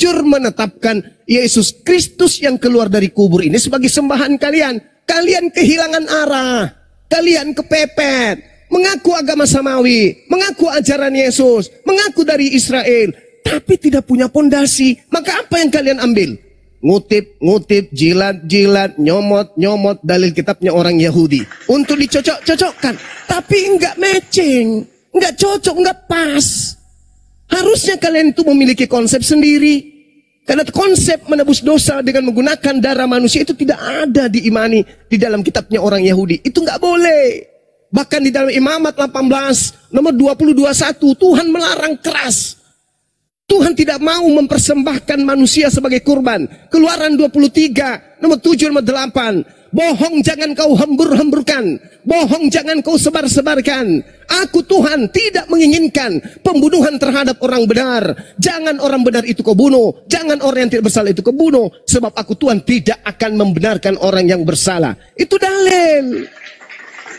jujur menetapkan Yesus Kristus yang keluar dari kubur ini sebagai sembahan kalian, kalian kehilangan arah, kalian kepepet, mengaku agama samawi, mengaku ajaran Yesus, mengaku dari Israel, tapi tidak punya pondasi. Maka apa yang kalian ambil? Ngutip, jilat, nyomot dalil kitabnya orang Yahudi untuk dicocok-cocokkan, tapi enggak matching, enggak cocok, enggak pas. Harusnya kalian itu memiliki konsep sendiri. Karena konsep menebus dosa dengan menggunakan darah manusia itu tidak ada diimani di dalam kitabnya orang Yahudi. Itu nggak boleh. Bahkan di dalam Imamat 18 nomor 20-21 Tuhan melarang keras. Tuhan tidak mau mempersembahkan manusia sebagai kurban. Keluaran 23 nomor 7 nomor 8. Bohong jangan kau hembur-hemburkan, bohong jangan kau sebar-sebarkan. Aku Tuhan tidak menginginkan pembunuhan terhadap orang benar. Jangan orang benar itu kau bunuh, jangan orang yang tidak bersalah itu kau bunuh, sebab aku Tuhan tidak akan membenarkan orang yang bersalah. Itu dalil.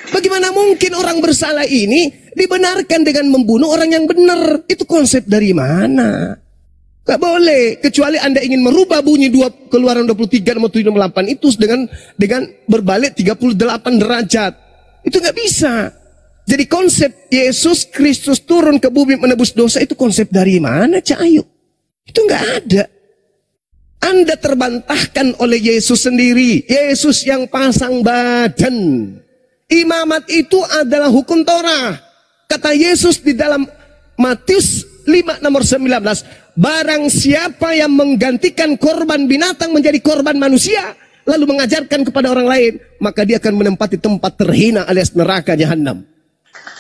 Bagaimana mungkin orang bersalah ini dibenarkan dengan membunuh orang yang benar? Itu konsep dari mana? Gak boleh, kecuali Anda ingin merubah bunyi Keluaran 23 nomor 7 nomor 8 itu dengan berbalik 38 derajat. Itu gak bisa. Jadi konsep Yesus Kristus turun ke bumi menebus dosa itu konsep dari mana, Cak Ayu? Itu gak ada. Anda terbantahkan oleh Yesus sendiri. Yesus yang pasang badan. Imamat itu adalah hukum Torah. Kata Yesus di dalam Matius 5 nomor 19, barang siapa yang menggantikan korban binatang menjadi korban manusia, lalu mengajarkan kepada orang lain, maka dia akan menempati tempat terhina alias neraka jahanam.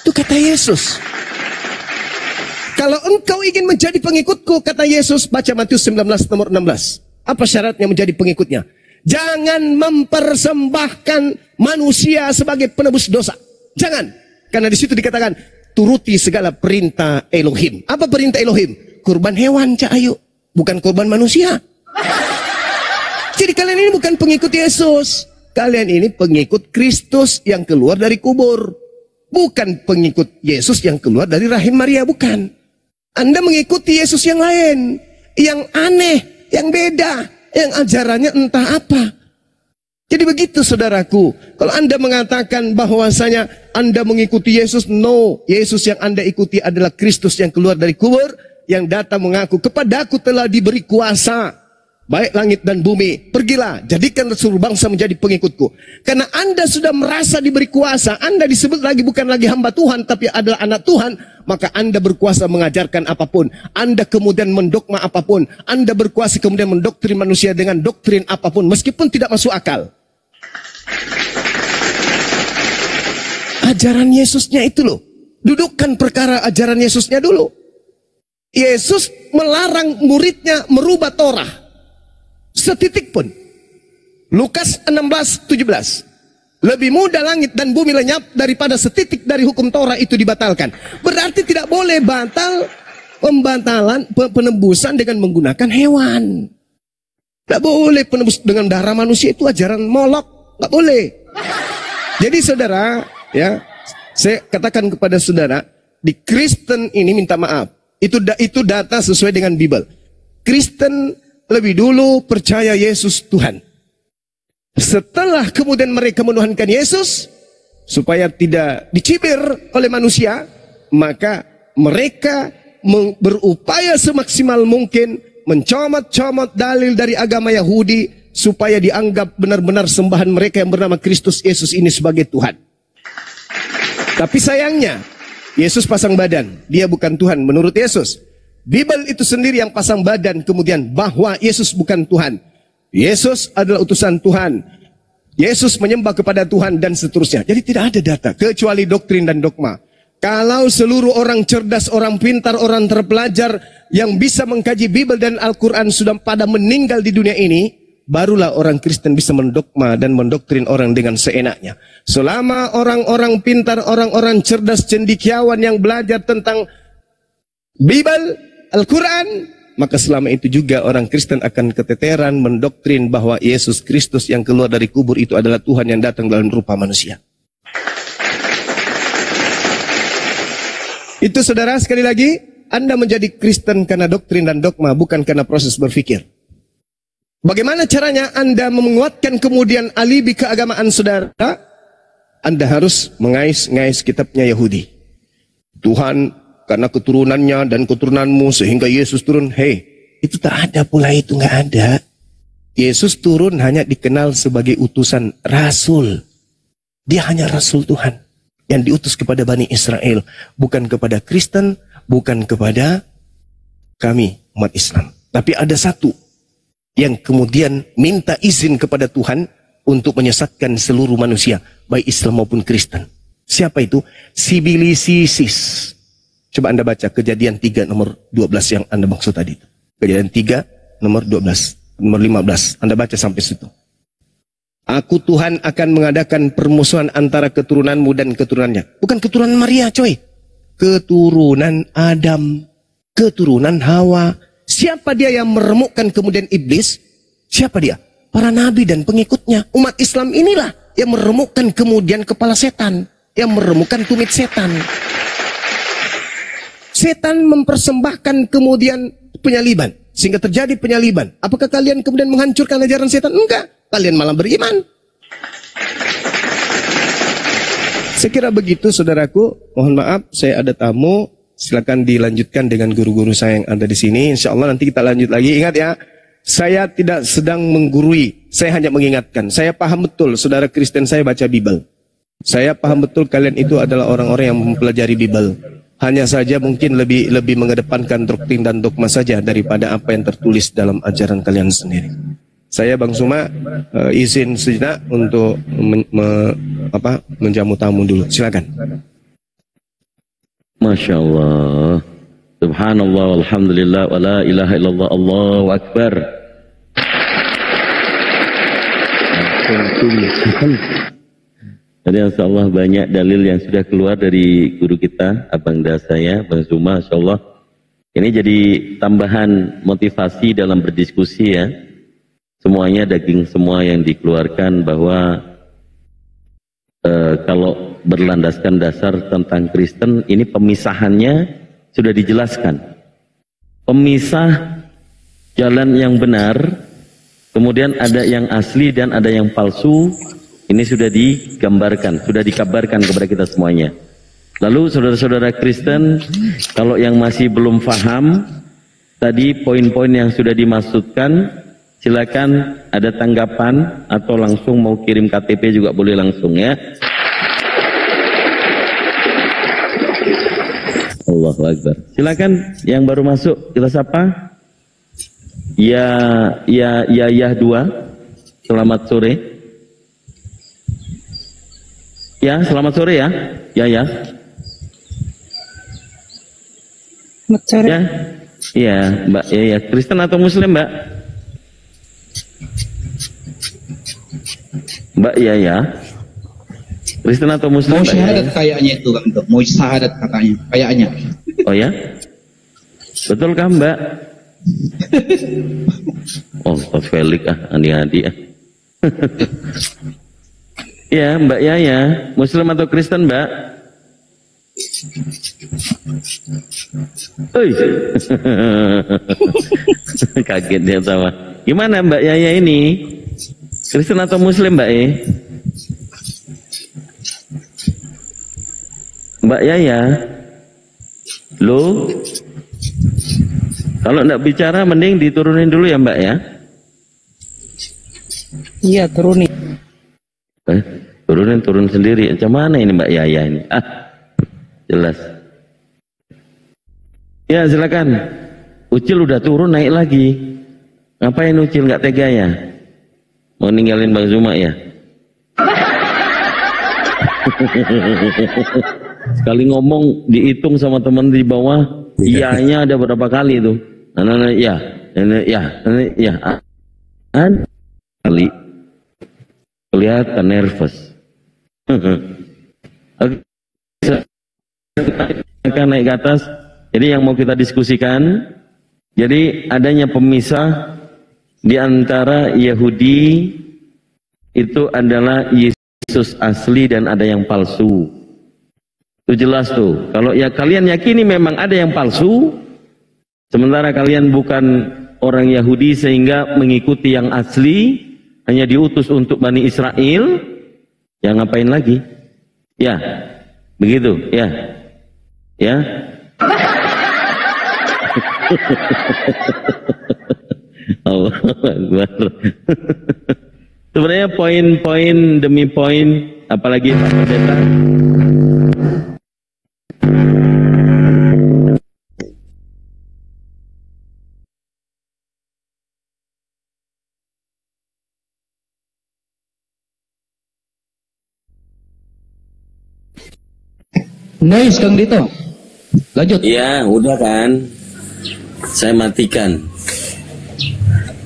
Itu kata Yesus. Kalau engkau ingin menjadi pengikutku, kata Yesus, baca Matius 19 nomor 16. Apa syaratnya menjadi pengikutnya? Jangan mempersembahkan manusia sebagai penebus dosa. Jangan. Karena di situ dikatakan, turuti segala perintah Elohim. Apa perintah Elohim? Kurban hewan, Cak Ayu. Bukan kurban manusia. Jadi kalian ini bukan pengikut Yesus. Kalian ini pengikut Kristus yang keluar dari kubur. Bukan pengikut Yesus yang keluar dari rahim Maria, bukan. Anda mengikuti Yesus yang lain. Yang aneh, yang beda. Yang ajarannya entah apa. Jadi begitu saudaraku, kalau Anda mengatakan bahwasanya Anda mengikuti Yesus, no, Yesus yang Anda ikuti adalah Kristus yang keluar dari kubur, yang datang mengaku, kepadaku telah diberi kuasa, baik langit dan bumi, pergilah, jadikan seluruh bangsa menjadi pengikutku. Karena Anda sudah merasa diberi kuasa, Anda disebut lagi bukan lagi hamba Tuhan, tapi adalah anak Tuhan, maka Anda berkuasa mengajarkan apapun, Anda kemudian mendogma apapun, Anda berkuasa kemudian mendoktrin manusia dengan doktrin apapun, meskipun tidak masuk akal. Ajaran Yesusnya itu loh. Dudukkan perkara ajaran Yesusnya dulu. Yesus melarang muridnya merubah Torah. Setitik pun. Lukas 16:17. Lebih mudah langit dan bumi lenyap daripada setitik dari hukum Torah itu dibatalkan. Berarti tidak boleh pembatalan penebusan dengan menggunakan hewan. Tidak boleh penebus dengan darah manusia, itu ajaran Molok. Nggak boleh. Jadi saudara, ya, saya katakan kepada saudara, di Kristen ini minta maaf. Itu data sesuai dengan Bible. Kristen lebih dulu percaya Yesus Tuhan. Setelah kemudian mereka menuhankan Yesus, supaya tidak dicibir oleh manusia, maka mereka berupaya semaksimal mungkin mencomot-comot dalil dari agama Yahudi, supaya dianggap benar-benar sembahan mereka yang bernama Kristus Yesus ini sebagai Tuhan. Tapi sayangnya, Yesus pasang badan. Dia bukan Tuhan menurut Yesus. Bible itu sendiri yang pasang badan kemudian bahwa Yesus bukan Tuhan. Yesus adalah utusan Tuhan. Yesus menyembah kepada Tuhan dan seterusnya. Jadi tidak ada data kecuali doktrin dan dogma. Kalau seluruh orang cerdas, orang pintar, orang terpelajar yang bisa mengkaji Bible dan Al-Quran sudah pada meninggal di dunia ini, barulah orang Kristen bisa mendogma dan mendoktrin orang dengan seenaknya. Selama orang-orang pintar, orang-orang cerdas, cendekiawan yang belajar tentang Bible, Al-Quran, maka selama itu juga orang Kristen akan keteteran mendoktrin bahwa Yesus Kristus yang keluar dari kubur itu adalah Tuhan yang datang dalam rupa manusia. Itu saudara, sekali lagi, Anda menjadi Kristen karena doktrin dan dogma, bukan karena proses berpikir. Bagaimana caranya Anda menguatkan kemudian alibi keagamaan saudara? Anda harus mengais-ngais kitabnya Yahudi. Tuhan karena keturunannya dan keturunanmu sehingga Yesus turun. Hei, itu tak ada pula, itu nggak ada. Yesus turun hanya dikenal sebagai utusan rasul. Dia hanya rasul Tuhan yang diutus kepada Bani Israel, bukan kepada Kristen, bukan kepada kami umat Islam. Tapi ada satu yang kemudian minta izin kepada Tuhan untuk menyesatkan seluruh manusia, baik Islam maupun Kristen. Siapa itu? Sibilisisis. Coba Anda baca Kejadian 3 nomor 12 yang Anda maksud tadi. Kejadian 3 nomor 12, nomor 15. Anda baca sampai situ. Aku Tuhan akan mengadakan permusuhan antara keturunanmu dan keturunannya. Bukan keturunan Maria, coy. Keturunan Adam, keturunan Hawa. Siapa dia yang meremukkan kemudian iblis? Siapa dia? Para nabi dan pengikutnya. Umat Islam inilah yang meremukkan kemudian kepala setan, yang meremukkan tumit setan. Setan mempersembahkan kemudian penyaliban, sehingga terjadi penyaliban. Apakah kalian kemudian menghancurkan ajaran setan? Enggak. Kalian malah beriman. Saya kira begitu, saudaraku. Mohon maaf, saya ada tamu. Silakan dilanjutkan dengan guru-guru saya yang ada di sini. Insya Allah nanti kita lanjut lagi. Ingat ya, saya tidak sedang menggurui. Saya hanya mengingatkan. Saya paham betul, saudara Kristen saya baca Bible. Saya paham betul kalian itu adalah orang-orang yang mempelajari Bible. Hanya saja mungkin lebih mengedepankan doktrin dan dogma saja daripada apa yang tertulis dalam ajaran kalian sendiri. Saya Bang Suma izin sejenak untuk menjamu tamu dulu. Silakan. Masya Allah, Subhanallah, Alhamdulillah, wa la ilaha illallah, Allahu Akbar. Jadi Insya Allah banyak dalil yang sudah keluar dari guru kita, Abang Da saya, Bang Zuma, Insya Allah. Ini jadi tambahan motivasi dalam berdiskusi ya. Semuanya daging semua yang dikeluarkan bahwa kalau berlandaskan dasar tentang Kristen, ini pemisahannya sudah dijelaskan. Pemisah jalan yang benar, kemudian ada yang asli dan ada yang palsu. Ini sudah digambarkan, sudah dikabarkan kepada kita semuanya. Lalu saudara-saudara Kristen, kalau yang masih belum paham, tadi poin-poin yang sudah dimaksudkan, silakan ada tanggapan atau langsung mau kirim KTP juga boleh langsung ya. Allahu Akbar. Silakan yang baru masuk kita sapa. Ya 2. Selamat sore. Ya, selamat sore ya. Ya. Selamat sore. Ya. Iya, Mbak. Ya. Kristen atau Muslim, Mbak? Mbak ya. Kristen atau Muslim? Mau syahadat kayaknya itu kan, mau syahadat katanya, kayaknya. Oh ya? Betul kah Mbak? Oh, Pak Felix adi-adi Ya, Mbak Yaya, Muslim atau Kristen, Mbak? Kaget dia sama. Gimana Mbak Yaya ini? Kristen atau Muslim, Mbak Mbak Yaya? Loh? Kalau enggak bicara mending diturunin dulu ya, Mbak ya? Iya, turunin. Turun sendiri. Macam mana ini Mbak Yaya ini? Jelas. Ya silakan. Ucil udah turun naik lagi. Ngapain Ucil nggak tega ya? Mau ninggalin Bang Zuma ya? Sekali ngomong dihitung sama teman di bawah, iyanya ada berapa kali itu? Ya. Kali. Kelihatan nervous. Akan naik ke atas. Jadi yang mau kita diskusikan, jadi adanya pemisah di antara Yahudi itu adalah Yesus asli dan ada yang palsu. Itu jelas tuh. Kalau ya kalian yakini memang ada yang palsu, sementara kalian bukan orang Yahudi sehingga mengikuti yang asli, hanya diutus untuk Bani Israel, ya ngapain lagi? Ya, begitu, ya. Ya. Allah Akbar. Sebenarnya poin-poin demi poin, apalagi Pak Pendeta. Nice, Kang Dito. Lanjut. Iya, udah kan. Saya matikan.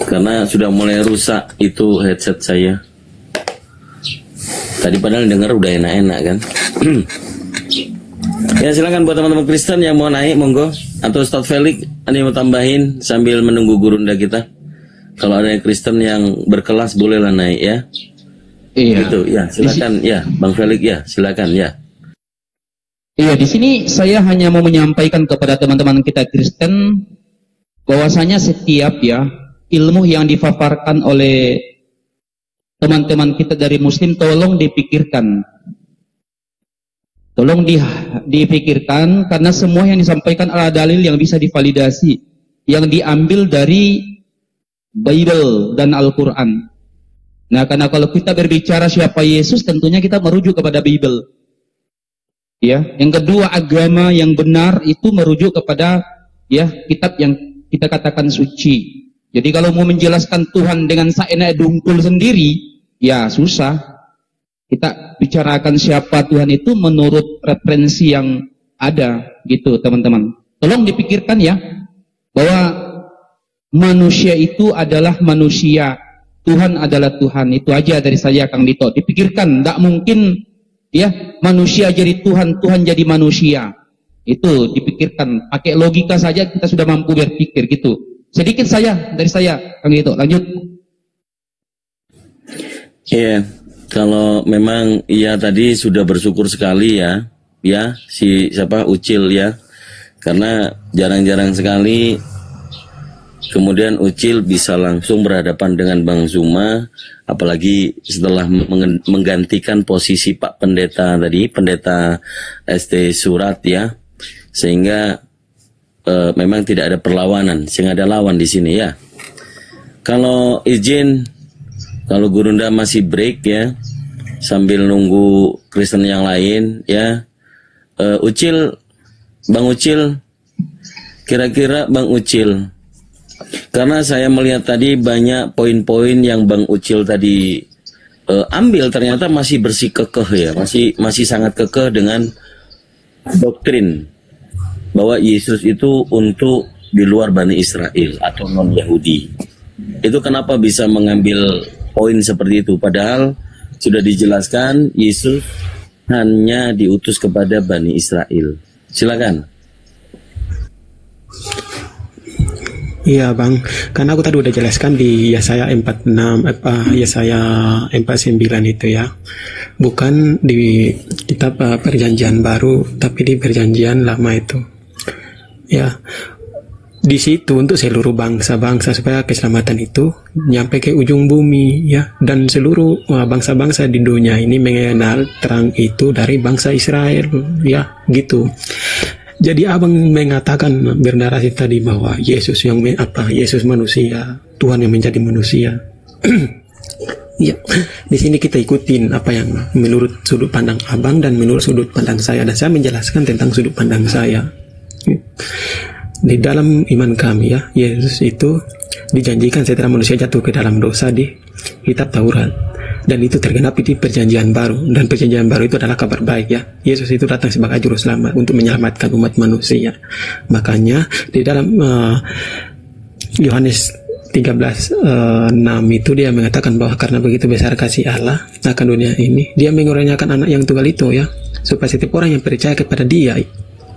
Karena sudah mulai rusak itu headset saya. Tadi padahal dengar udah enak-enak kan. Ya silakan buat teman-teman Kristen yang mau naik, monggo. Atau Ustadz Felix, ada yang mau tambahin sambil menunggu gurunda kita. Kalau ada yang Kristen yang berkelas bolehlah naik ya. Iya. Gitu, ya silakan ya, Bang Felix ya, silakan ya. Iya, di sini saya hanya mau menyampaikan kepada teman-teman kita Kristen bahwasanya setiap ya ilmu yang dipaparkan oleh teman-teman kita dari Muslim tolong dipikirkan. Tolong dipikirkan karena semua yang disampaikan adalah dalil yang bisa divalidasi, yang diambil dari Bible dan Al-Quran. Nah, karena kalau kita berbicara siapa Yesus, tentunya kita merujuk kepada Bible. Ya, yang kedua agama yang benar itu merujuk kepada ya kitab yang kita katakan suci. Jadi kalau mau menjelaskan Tuhan dengan saenak dungkul sendiri, ya susah. Kita bicarakan siapa Tuhan itu menurut referensi yang ada, gitu teman-teman. Tolong dipikirkan ya, bahwa manusia itu adalah manusia, Tuhan adalah Tuhan. Itu aja dari saya, Kang Dito. Dipikirkan, tidak mungkin ya manusia jadi Tuhan, Tuhan jadi manusia. Itu dipikirkan, pakai logika saja kita sudah mampu berpikir gitu. Sedikit dari saya, Kang Dito. Lanjut. Iya, kalau memang iya tadi sudah bersyukur sekali ya si siapa Ucil ya, karena jarang-jarang sekali kemudian Ucil bisa langsung berhadapan dengan Bang Zuma, apalagi setelah menggantikan posisi Pak Pendeta tadi, Pendeta ST Surat ya, sehingga memang tidak ada perlawanan, sehingga ada lawan di sini ya. Kalau izin, kalau Gurunda masih break ya, sambil nunggu Kristen yang lain ya, Ucil, Bang Ucil, kira-kira Bang Ucil, karena saya melihat tadi banyak poin-poin yang Bang Ucil tadi ambil, ternyata masih bersikukuh ya, masih sangat kekeh dengan doktrin bahwa Yesus itu untuk di luar Bani Israel atau non-Yahudi. Itu kenapa bisa mengambil poin seperti itu? Padahal sudah dijelaskan Yesus hanya diutus kepada Bani Israel. Silakan. Iya Bang, karena aku tadi udah jelaskan di Yesaya 46, Yesaya 49 itu ya. Bukan di kitab Perjanjian Baru, tapi di Perjanjian Lama itu. Ya, di situ untuk seluruh bangsa-bangsa supaya keselamatan itu nyampe ke ujung bumi ya, dan seluruh bangsa-bangsa di dunia ini mengenal terang itu dari bangsa Israel ya, gitu. Jadi abang mengatakan bernarasi tadi bahwa Yesus Yesus manusia, Tuhan yang menjadi manusia. Ya, di sini kita ikutin apa yang menurut sudut pandang abang dan menurut sudut pandang saya, dan saya menjelaskan tentang sudut pandang saya. Di dalam iman kami ya, Yesus itu dijanjikan setelah manusia jatuh ke dalam dosa di kitab Taurat, dan itu tergenapi di Perjanjian Baru, dan Perjanjian Baru itu adalah kabar baik ya. Yesus itu datang sebagai juru selamat untuk menyelamatkan umat manusia. Makanya di dalam Yohanes 13:6 itu dia mengatakan bahwa karena begitu besar kasih Allah akan dunia ini, dia mengurniakan anak yang tunggal itu ya, supaya setiap orang yang percaya kepada dia,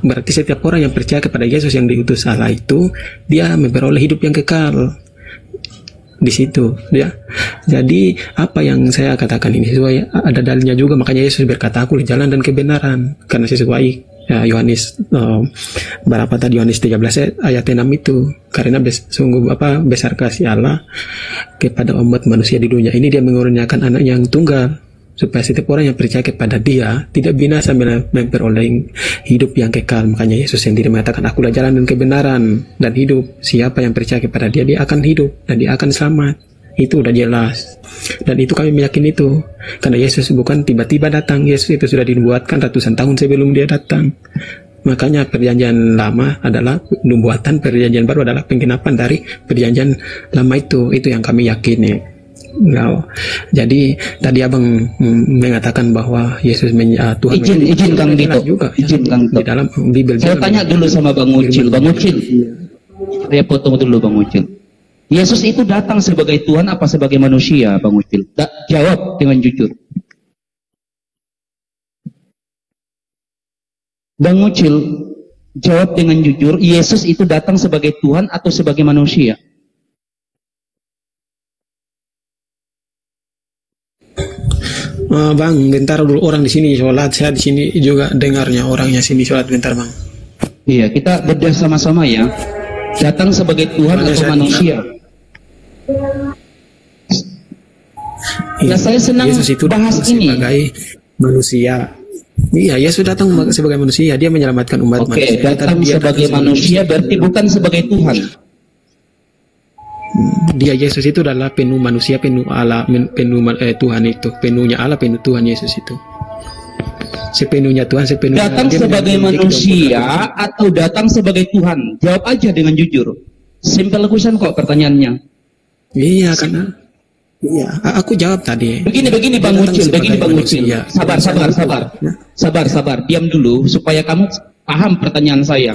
berarti setiap orang yang percaya kepada Yesus yang diutus Allah itu, dia memperoleh hidup yang kekal. di situ ya. Jadi apa yang saya katakan ini sesuai, ada dalilnya juga, makanya Yesus berkata aku jalan dan kebenaran, karena sesuai ya, Yohanes berapa tadi, Yohanes 13 ayat 6 itu, karena sungguh besar kasih Allah kepada umat manusia di dunia ini, dia mengurniakan anak yang tunggal supaya setiap orang yang percaya kepada dia tidak binasa, memperoleh hidup yang kekal. Makanya Yesus sendiri mengatakan akulah jalan dan kebenaran dan hidup, siapa yang percaya kepada dia, dia akan hidup dan dia akan selamat. Itu udah jelas, dan itu kami meyakini itu karena Yesus bukan tiba-tiba datang. Yesus itu sudah dibuatkan ratusan tahun sebelum dia datang. Makanya perjanjian lama adalah pembuatan, perjanjian baru adalah penggenapan dari perjanjian lama. Itu yang kami yakini. Nah, jadi tadi abang mengatakan bahwa Yesus Tuhan izin Kang Dito juga izin Kang Dito. Di dalam Bible saya tanya dulu sama Bang Ucil. Saya potong dulu Bang Ucil. Yesus itu datang sebagai Tuhan apa sebagai manusia, Bang Ucil? Jawab dengan jujur. Bang Ucil, jawab dengan jujur, Yesus itu datang sebagai Tuhan atau sebagai manusia? Bang, bentar dulu, orang di sini sholat, saya di sini juga dengarnya orangnya sini sholat, bentar Bang. Iya, kita bedah sama-sama ya. Datang sebagai Tuhan atau manusia? Ya, saya senang Yesus itu bahas ini sebagai manusia. Iya, Yesus datang sebagai manusia, dia menyelamatkan umat manusia. Oke, datang sebagai manusia berarti bukan sebagai Tuhan. Dia Yesus itu adalah penuh manusia, penuh Allah, penuh Tuhan itu, penuhnya Allah, penuh Tuhan Yesus itu. Sepenuhnya Tuhan, sepenuhnya. Datang sebagai manusia atau datang sebagai Tuhan? Jawab aja dengan jujur. Simple question kok pertanyaannya. Iya, karena iya, aku jawab tadi. Begini Bang Ucil, Sabar. Diam dulu supaya kamu paham pertanyaan saya.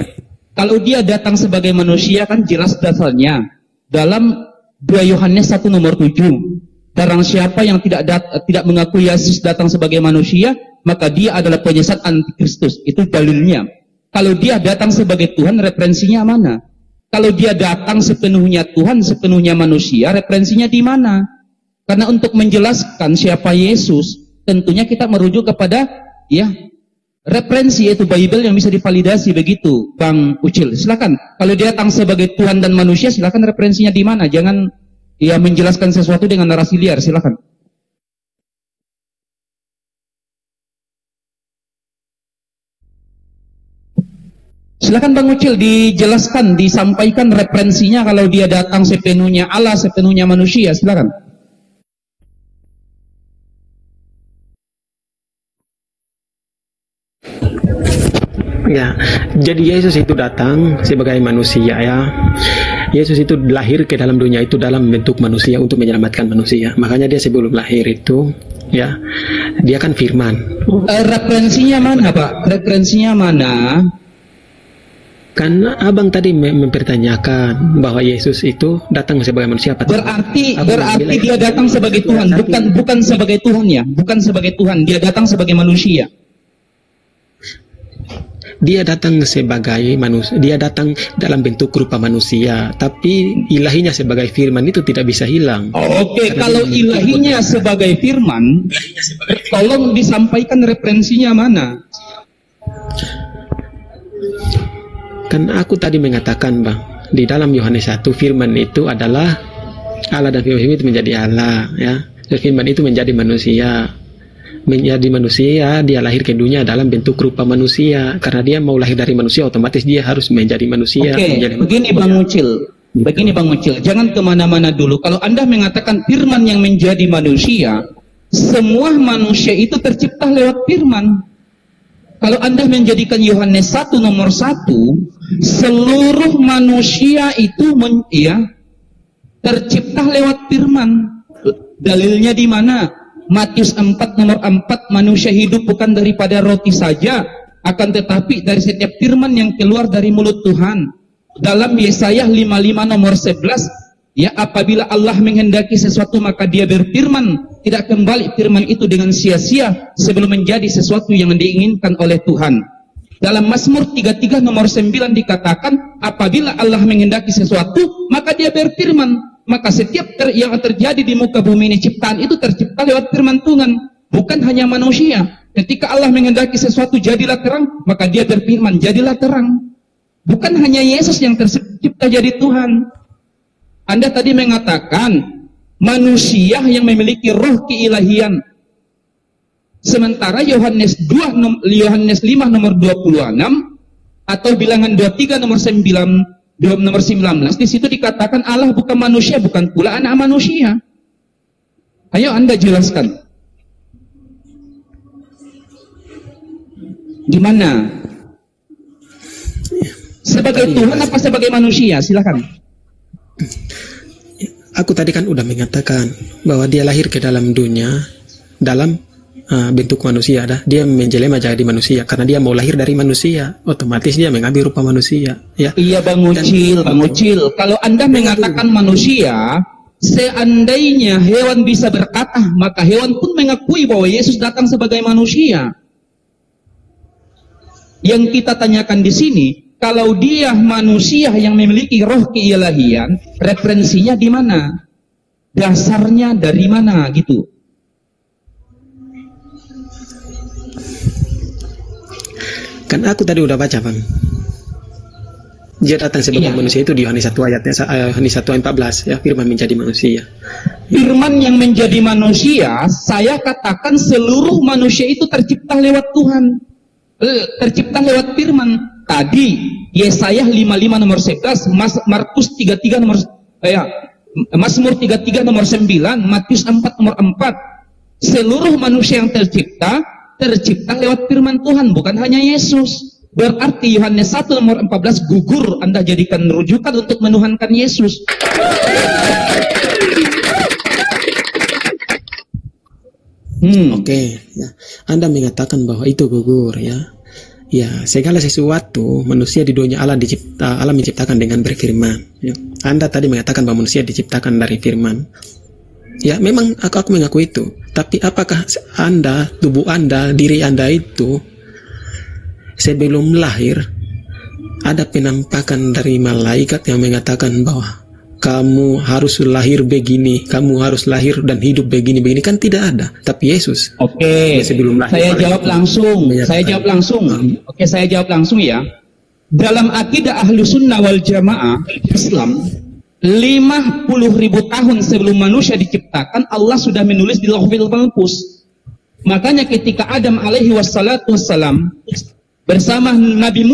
Kalau dia datang sebagai manusia kan jelas dasarnya. Dalam 2 Yohanes 1 nomor 7, barang siapa yang tidak mengaku Yesus datang sebagai manusia, maka dia adalah penyesat antikristus. Itu dalilnya. Kalau dia datang sebagai Tuhan, referensinya mana? Kalau dia datang sepenuhnya Tuhan, sepenuhnya manusia, referensinya di mana? Karena untuk menjelaskan siapa Yesus, tentunya kita merujuk kepada ya referensi, yaitu Bible yang bisa divalidasi. Begitu Bang Ucil, silakan. Kalau dia datang sebagai Tuhan dan manusia, silakan referensinya di mana. Jangan ya menjelaskan sesuatu dengan narasi liar. Silakan. Silakan Bang Ucil, dijelaskan, disampaikan referensinya kalau dia datang sepenuhnya Allah, sepenuhnya manusia. Silakan. Ya, jadi Yesus itu datang sebagai manusia ya. Yesus itu lahir ke dalam dunia itu dalam bentuk manusia untuk menyelamatkan manusia. Makanya dia sebelum lahir itu ya, dia kan firman. Referensinya mana Pak? Referensinya mana? Karena abang tadi mempertanyakan bahwa Yesus itu datang sebagai manusia. Berarti dia datang sebagai Tuhan, bukan sebagai Tuhan ya, bukan sebagai Tuhan. Dia datang sebagai manusia. Dia datang sebagai manusia, dia datang dalam bentuk rupa manusia, tapi ilahinya sebagai firman itu tidak bisa hilang. Oke, kalau ilahinya sebagai firman, tolong disampaikan referensinya mana? Kan aku tadi mengatakan Bang, di dalam Yohanes 1 firman itu adalah Allah dan firman itu menjadi Allah ya. Firman itu menjadi manusia. Menjadi manusia, dia lahir ke dunia dalam bentuk rupa manusia. Karena dia mau lahir dari manusia, otomatis dia harus menjadi manusia. Oke, begini Bang Ucil, jangan kemana-mana dulu. Kalau Anda mengatakan firman yang menjadi manusia, semua manusia itu tercipta lewat firman. Kalau Anda menjadikan Yohanes 1 nomor 1, seluruh manusia itu tercipta lewat firman. Dalilnya di mana? Matius 4 nomor 4, manusia hidup bukan daripada roti saja, akan tetapi dari setiap firman yang keluar dari mulut Tuhan. Dalam Yesaya 55 nomor 11, ya, apabila Allah menghendaki sesuatu maka dia berfirman, tidak kembali firman itu dengan sia-sia sebelum menjadi sesuatu yang diinginkan oleh Tuhan. Dalam Mazmur 33 nomor 9 dikatakan, apabila Allah menghendaki sesuatu maka dia berfirman. Maka setiap yang terjadi di muka bumi ini ciptaan itu tercipta lewat firman Tuhan, bukan hanya manusia. Ketika Allah menghendaki sesuatu jadilah terang, maka dia berfirman jadilah terang. Bukan hanya Yesus yang tercipta jadi Tuhan. Anda tadi mengatakan manusia yang memiliki roh keilahian. Sementara Yohanes 5 nomor 26 atau bilangan 23 nomor 19 di situ dikatakan Allah bukan manusia, bukan pula anak manusia. Ayo Anda jelaskan. Gimana? Sebagai Tuhan apa sebagai manusia? Silakan. Aku tadi kan udah mengatakan bahwa dia lahir ke dalam dunia dalam bentuk manusia, dia menjelma jadi manusia karena dia mau lahir dari manusia, otomatis dia mengambil rupa manusia. Ya. Iya Bang Ucil, Bang Ucil. Kalau Anda mengatakan manusia, seandainya hewan bisa berkata, maka hewan pun mengakui bahwa Yesus datang sebagai manusia. Yang kita tanyakan di sini, kalau dia manusia yang memiliki roh keilahian, referensinya di mana? Dasarnya dari mana gitu? Kan aku tadi udah baca, Bang. Dia datang sebagai manusia itu di Yohanes 1 ayatnya, Yohanes 1 ayat 14 ya, firman menjadi manusia. Firman yang menjadi manusia, saya katakan seluruh manusia itu tercipta lewat Tuhan. Tercipta lewat firman. Tadi Yesaya 55 nomor 11, Markus 33 nomor Mazmur 33 nomor 9, Matius 4 nomor 4. Seluruh manusia yang tercipta lewat firman Tuhan, bukan hanya Yesus. Berarti Yohanes 1 nomor 14 gugur Anda jadikan rujukan untuk menuhankan Yesus. Oke, ya. Anda mengatakan bahwa itu gugur, ya. Ya, segala sesuatu manusia di dunia Allah menciptakan dengan berfirman. Ya. Anda tadi mengatakan bahwa manusia diciptakan dari firman. Ya, memang aku mengaku itu. Tapi apakah Anda, tubuh Anda, diri Anda itu sebelum lahir ada penampakan dari malaikat yang mengatakan bahwa kamu harus lahir begini, kamu harus lahir dan hidup begini, kan tidak ada. Tapi Yesus. Oke. Sebelum lahir. Saya jawab langsung. Oke, saya jawab langsung ya. Dalam akidah Ahlussunnah wal Jamaah Islam, 50.000 tahun sebelum manusia diciptakan, Allah sudah menulis di Lauhul Mahfuz. Makanya ketika Adam alaihi wassalam bersama Nabi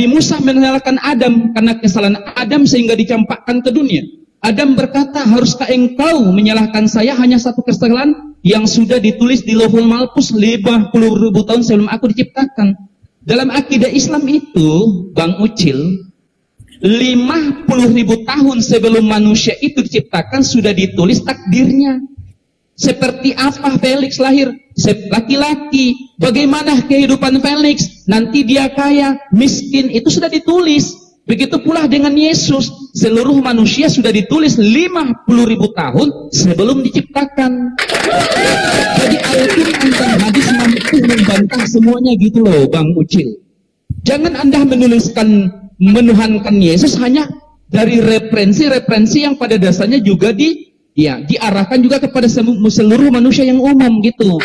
Musa menyalahkan Adam karena kesalahan Adam sehingga dicampakkan ke dunia. Adam berkata, haruskah engkau menyalahkan saya hanya satu kesalahan yang sudah ditulis di Lauhul Mahfuz 50.000 tahun sebelum aku diciptakan. Dalam akidah Islam itu, Bang Ucil, 50.000 tahun sebelum manusia itu diciptakan sudah ditulis takdirnya. Seperti apa Felix lahir? Laki-laki. Bagaimana kehidupan Felix? Nanti dia kaya, miskin, itu sudah ditulis. Begitu pula dengan Yesus. Seluruh manusia sudah ditulis 50.000 tahun sebelum diciptakan. Jadi Al-Quran dan hadis mampu membantah semuanya gitu loh Bang Ucil. Jangan Anda menuhankan Yesus hanya dari referensi yang pada dasarnya juga diarahkan juga kepada seluruh manusia yang umum gitu.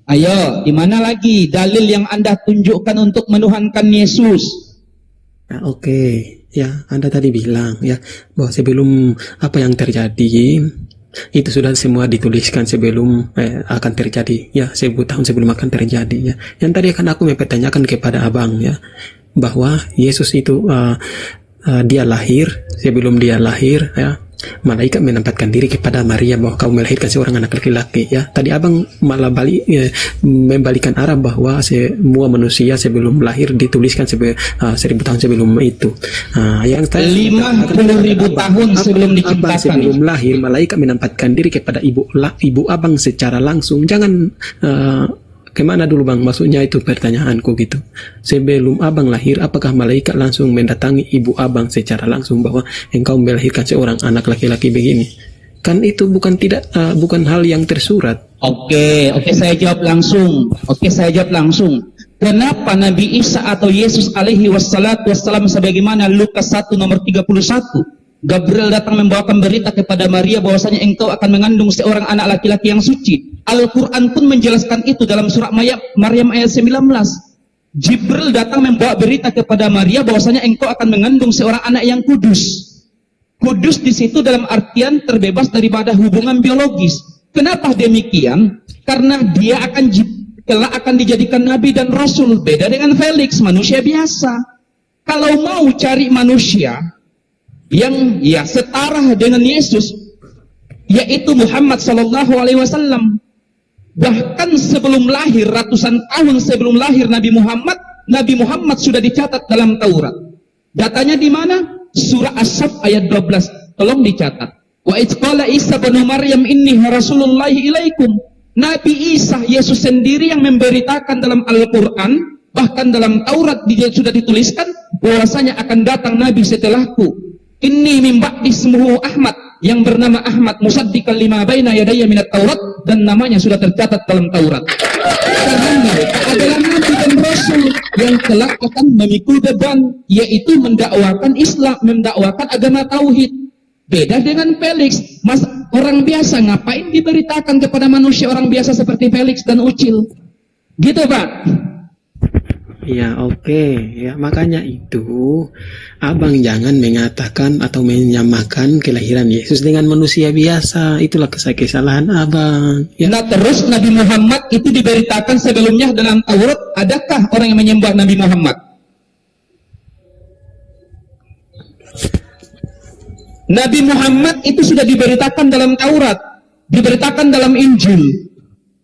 Ayo, di mana lagi dalil yang Anda tunjukkan untuk menuhankan Yesus? Ya, oke. Ya, Anda tadi bilang ya bahwa sebelum apa yang terjadi itu sudah semua dituliskan sebelum akan terjadi. Ya, 1000 tahun sebelum akan terjadi. Ya, yang tadi akan aku mempertanyakan kepada abang ya bahwa Yesus itu dia lahir, sebelum dia lahir ya malaikat menempatkan diri kepada Maria bahwa kamu melahirkan seorang anak laki-laki ya. Tadi abang malah membalikan arah bahwa semua manusia sebelum lahir dituliskan 1000 tahun sebelum itu. Yang 50.000 tahun sebelum diciptakan. Sebelum lahir malaikat menempatkan diri kepada ibu abang secara langsung. Jangan kemana dulu bang? Maksudnya itu pertanyaanku gitu. Sebelum abang lahir, apakah malaikat langsung mendatangi ibu abang secara langsung bahwa engkau melahirkan seorang anak laki-laki begini? Kan itu bukan hal yang tersurat. Oke, saya jawab langsung. Kenapa Nabi Isa atau Yesus alaihi wassalam sebagaimana Lukas 1 nomor 31, Gabriel datang membawakan berita kepada Maria bahwasanya engkau akan mengandung seorang anak laki-laki yang suci. Al-Quran pun menjelaskan itu dalam surah Maryam ayat 19. Jibril datang membawa berita kepada Maria bahwasanya engkau akan mengandung seorang anak yang kudus. Kudus di situ dalam artian terbebas daripada hubungan biologis. Kenapa demikian? Karena dia kelak akan dijadikan nabi dan rasul. Beda dengan Felix, manusia biasa. Kalau mau cari manusia yang setara dengan Yesus, yaitu Muhammad sallallahu alaihi wasallam. Bahkan sebelum lahir, ratusan tahun sebelum lahir Nabi Muhammad sudah dicatat dalam Taurat. Datanya di mana? Surah As-Saff ayat 12. Tolong dicatat. Wa idz qala Isa bin Maryam inni rasulullahi ilaikum. Nabi Isa, Yesus sendiri yang memberitakan dalam Al-Qur'an, bahkan dalam Taurat sudah dituliskan bahwasanya akan datang nabi setelahku. Inni min ba'di ismuhu Ahmad, yang bernama Ahmad, musaddiqan lima baina yadayya minat Taurat, dan namanya sudah tercatat dalam Taurat. Karena adalah nabi dan rasul yang kelak akan memikul beban, yaitu mendakwakan Islam, mendakwakan agama tauhid. Beda dengan Felix, orang biasa ngapain diberitakan kepada manusia orang biasa seperti Felix dan Ucil? Gitu, Pak. Ya, oke. Ya, makanya itu abang jangan mengatakan atau menyamakan kelahiran Yesus dengan manusia biasa. Itulah kesalahan abang. Ya. Nah, terus Nabi Muhammad itu diberitakan sebelumnya dalam Taurat. Adakah orang yang menyembah Nabi Muhammad? Nabi Muhammad itu sudah diberitakan dalam Taurat, diberitakan dalam Injil,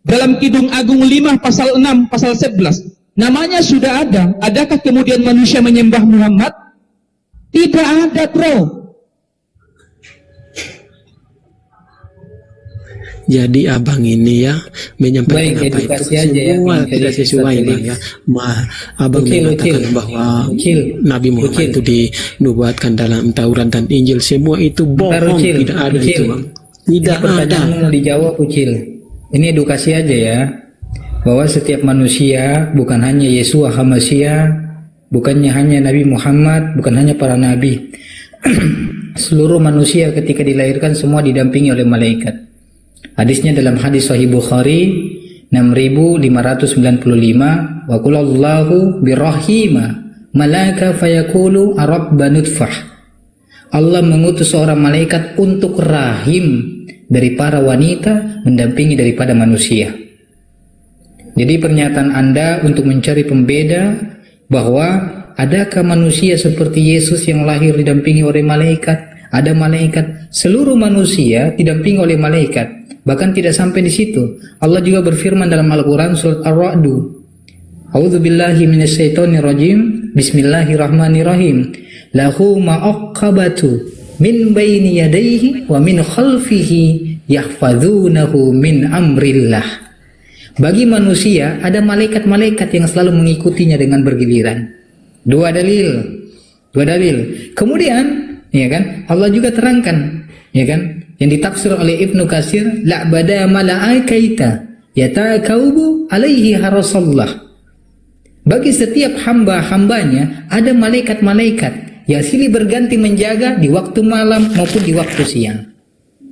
dalam Kidung Agung 5 pasal 6 pasal 11. Namanya sudah ada. Adakah kemudian manusia menyembah Muhammad? Tidak ada, bro. Jadi abang ini ya menyampaikan apa itu semua tidak sesuai, bang ya. Abang mengatakan bahwa Nabi Muhammad itu dinubuatkan dalam Taurat dan Injil, semua itu bohong, tidak ada itu, bang. Tidak ada. Mau dijawab, Ucil. Ini edukasi aja ya. Bahwa setiap manusia bukan hanya Yesua HaMasyiah, bukannya hanya Nabi Muhammad, bukan hanya para nabi. Seluruh manusia ketika dilahirkan semua didampingi oleh malaikat. Hadisnya dalam hadis Sahih Bukhari 6595, wa qulallahu birrahima malaka fayaqulu arabba nutfah. Allah mengutus seorang malaikat untuk rahim dari para wanita mendampingi daripada manusia. Jadi pernyataan Anda untuk mencari pembeda bahwa adakah manusia seperti Yesus yang lahir didampingi oleh malaikat? Ada malaikat. Seluruh manusia didampingi oleh malaikat. Bahkan tidak sampai di situ. Allah juga berfirman dalam Al-Quran surat Ar-Ra'du. A'udzubillahi minasyaitonirrajim. Bismillahirrahmanirrahim. Lahu ma'aqqabatu min baini yadayhi wa min khalfihi yahfadhunahu min amrillah. Bagi manusia ada malaikat-malaikat yang selalu mengikutinya dengan bergiliran. Dua dalil. Kemudian, ya kan? Allah juga terangkan, ya kan? Yang ditafsir oleh Ibnu Katsir, la bada malaikaita yatakaubu alaihi harasallah. Bagi setiap hamba-hambanya ada malaikat-malaikat yang silih berganti menjaga di waktu malam maupun di waktu siang.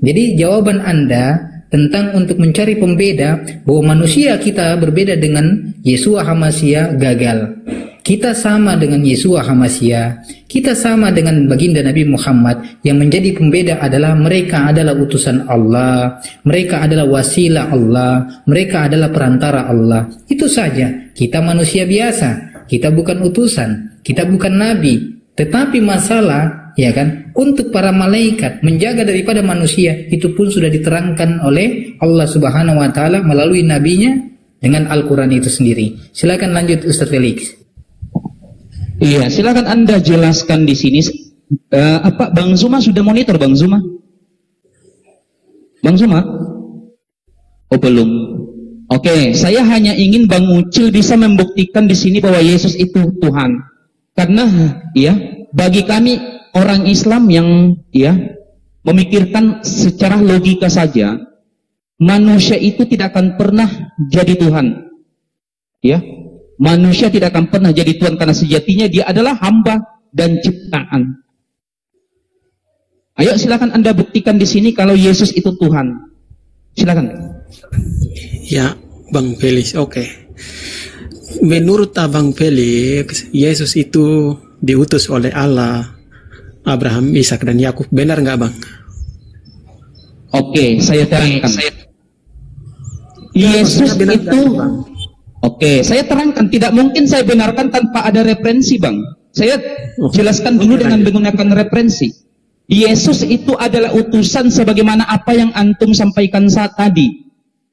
Jadi jawaban Anda tentang untuk mencari pembeda bahwa manusia kita berbeda dengan Yesua HaMasyiah gagal. Kita sama dengan Yesua HaMasyiah, kita sama dengan baginda Nabi Muhammad. Yang menjadi pembeda adalah mereka adalah utusan Allah, mereka adalah wasilah Allah, mereka adalah perantara Allah. Itu saja. Kita manusia biasa, kita bukan utusan, kita bukan nabi. Tetapi masalah, ya kan, untuk para malaikat menjaga daripada manusia itu pun sudah diterangkan oleh Allah Subhanahu wa taala melalui nabinya dengan Al-Qur'an itu sendiri. Silakan lanjut Ustaz Felix. Iya, silakan Anda jelaskan di sini. Bang Zuma sudah monitor, Bang Zuma? Bang Zuma? Oh, belum. Oke, saya hanya ingin Bang Ucil bisa membuktikan di sini bahwa Yesus itu Tuhan. Karena ya, bagi kami orang Islam yang ya memikirkan secara logika saja, manusia itu tidak akan pernah jadi Tuhan. Ya. Manusia tidak akan pernah jadi Tuhan karena sejatinya dia adalah hamba dan ciptaan. Ayo silakan Anda buktikan di sini kalau Yesus itu Tuhan. Silakan. Ya, Bang Felix, oke. Menurut Abang Felix, Yesus itu diutus oleh Allah, Abraham, Ishak, dan Yakub. Benar nggak, Bang? Oke, saya terangkan. Yesus itu, oke, saya terangkan. Tidak mungkin saya benarkan tanpa ada referensi, Bang. Saya jelaskan dulu dengan menggunakan referensi. Yesus itu adalah utusan sebagaimana apa yang antum sampaikan saat tadi.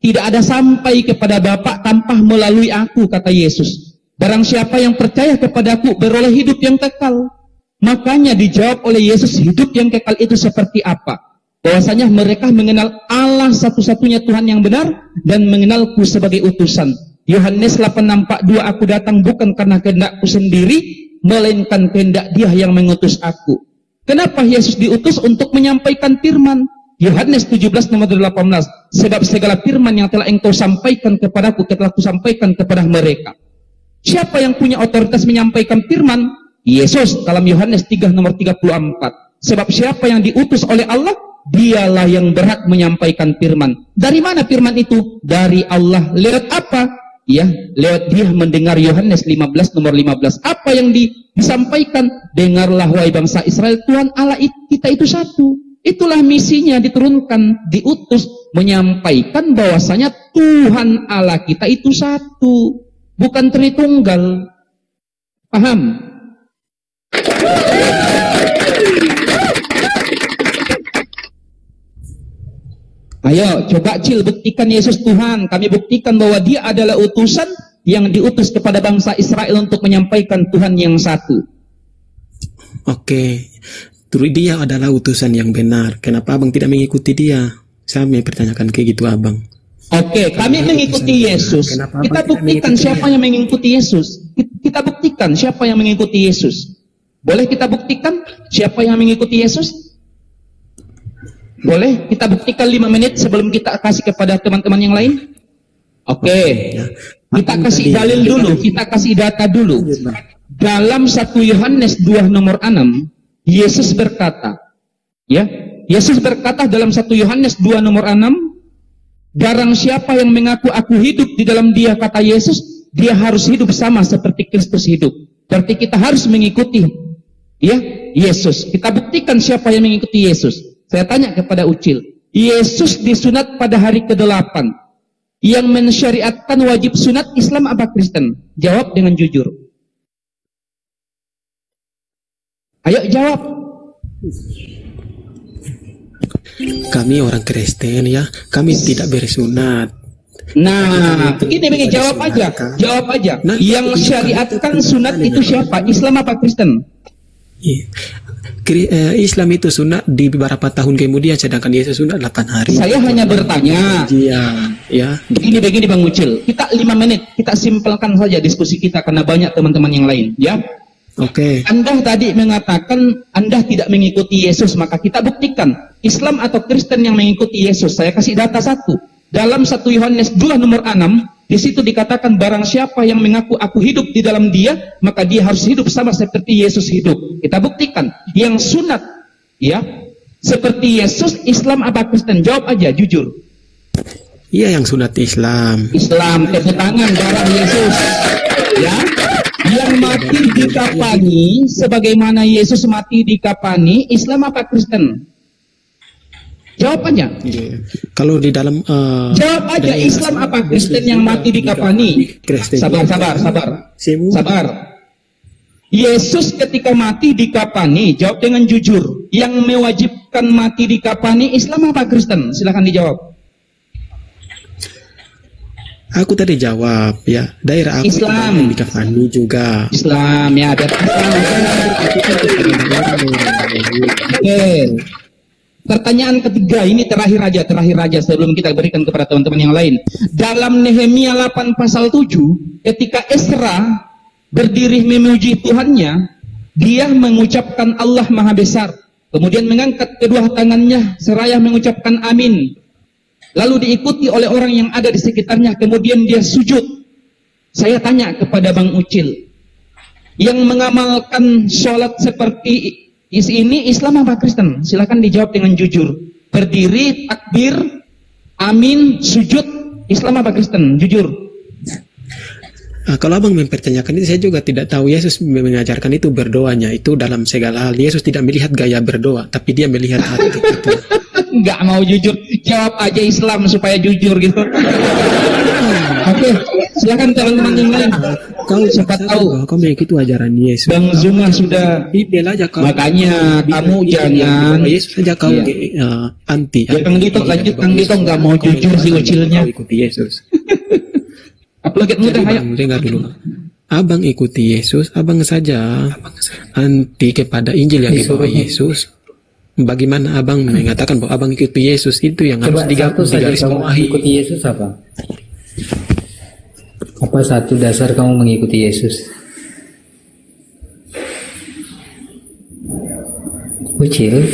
Tidak ada sampai kepada Bapa tanpa melalui aku, kata Yesus. Barang siapa yang percaya kepadaku beroleh hidup yang kekal. Makanya dijawab oleh Yesus, hidup yang kekal itu seperti apa? Bahwasanya mereka mengenal Allah satu-satunya Tuhan yang benar dan mengenalku sebagai utusan. Yohanes 8:42, aku datang bukan karena kehendakku sendiri, melainkan kehendak Dia yang mengutus aku. Kenapa Yesus diutus? Untuk menyampaikan firman. Yohanes 17:18, sebab segala firman yang telah engkau sampaikan kepadaku telah kusampaikan kepada mereka. Siapa yang punya otoritas menyampaikan firman? Yesus dalam Yohanes 3:34. Sebab siapa yang diutus oleh Allah, dialah yang berhak menyampaikan firman. Dari mana firman itu? Dari Allah. Lewat apa? Ya, lewat dia mendengar Yohanes 15:15. Apa yang disampaikan? Dengarlah wahai bangsa Israel, Tuhan Allah kita itu satu. Itulah misinya diturunkan, diutus, menyampaikan bahwasanya Tuhan Allah kita itu satu, bukan Tritunggal. Paham? Ayo, coba Cil, buktikan Yesus Tuhan. Kami buktikan bahwa Dia adalah utusan yang diutus kepada bangsa Israel untuk menyampaikan Tuhan yang satu. Oke. Dia adalah utusan yang benar. Kenapa Abang tidak mengikuti Dia? Saya pertanyakan kayak gitu, Abang. Oke, kami mengikuti Yesus. Kita buktikan siapa yang mengikuti Yesus. Kita buktikan siapa yang mengikuti Yesus. Boleh kita buktikan siapa yang mengikuti Yesus? Boleh kita buktikan 5 menit sebelum kita kasih kepada teman-teman yang lain? Oke. Kita kasih dalil dulu, kita kasih data dulu. Dalam 1 Yohanes 2:6, Yesus berkata, ya, Yesus berkata dalam 1 Yohanes 2:6, barang siapa yang mengaku aku hidup di dalam Dia, kata Yesus, dia harus hidup sama seperti Kristus hidup. Berarti kita harus mengikuti, ya, Yesus. Kita buktikan siapa yang mengikuti Yesus. Saya tanya kepada Ucil, Yesus disunat pada hari ke-8. Yang mensyariatkan wajib sunat Islam apa Kristen? Jawab dengan jujur. Ayo jawab. Kami orang Kristen, ya. Kami tidak bersunat. Nah, begini jawab aja. Jawab aja. Nah, yang syariatkan sunat itu siapa? Islam apa Kristen? Islam itu sunat di beberapa tahun kemudian, sedangkan Yesus sunat 8 hari. Saya hanya bertanya. Iya, ya. Begini Bang Ucil. Kita 5 menit, kita simpelkan saja diskusi kita karena banyak teman-teman yang lain, ya. Oke. Anda tadi mengatakan Anda tidak mengikuti Yesus, maka kita buktikan Islam atau Kristen yang mengikuti Yesus. Saya kasih data satu. Dalam 1 Yohanes 2:6, di situ dikatakan barang siapa yang mengaku aku hidup di dalam Dia, maka dia harus hidup sama seperti Yesus hidup. Kita buktikan. Yang sunat, ya, seperti Yesus, Islam apa Kristen? Jawab aja, jujur. Iya, yang sunat Islam. Islam, tepuk tangan darah Yesus. Ya. Yang mati dikafani sebagaimana Yesus mati dikafani, Islam apa Kristen? Jawab aja. Kalau di dalam jawab aja, Islam apa Kristen yang mati dikafani? Sabar. Yesus ketika mati dikafani, jawab dengan jujur. Yang mewajibkan mati dikafani Islam apa Kristen? Silakan dijawab. Aku tadi jawab, ya, daerah aku Islam dikafani juga. Islam, ya, ada Islam. Oke. Pertanyaan ketiga, ini terakhir aja sebelum kita berikan kepada teman-teman yang lain. Dalam Nehemia 8 pasal 7, ketika Esra berdiri memuji Tuhannya, dia mengucapkan Allah Maha Besar. Kemudian mengangkat kedua tangannya seraya mengucapkan amin. Lalu diikuti oleh orang yang ada di sekitarnya, kemudian dia sujud. Saya tanya kepada Bang Ucil, yang mengamalkan sholat seperti ini Islam apa Kristen? Silakan dijawab dengan jujur. Berdiri, takbir, amin, sujud, Islam apa Kristen? Jujur. Kalau abang mempertanyakan itu, saya juga tidak tahu. Yesus mengajarkan itu berdoanya itu dalam segala hal. Yesus tidak melihat gaya berdoa, tapi dia melihat hati. Gitu. Nggak mau jujur, jawab aja Islam supaya jujur gitu. Oke, silakan teman-teman yang lain. Kau siapa tahu kau mengikuti ajaran Yesus. Bang Zuma sudah Bibel aja kau. Makanya kamu jangan Yesus saja kau anti. Ya Kang Dito lanjut, Kang Dito nggak mau jujur si Ucilnya. Ikuti Yesus. Upload mudah, ayo. Dengar dulu. Abang ikuti Yesus, abang saja anti kepada Injil yang dibawa Yesus. Bagaimana abang mengatakan bahwa abang ikuti Yesus? Itu yang harus digarisbawahi. Ikuti Yesus apa? Apa satu dasar kamu mengikuti Yesus? Ucil,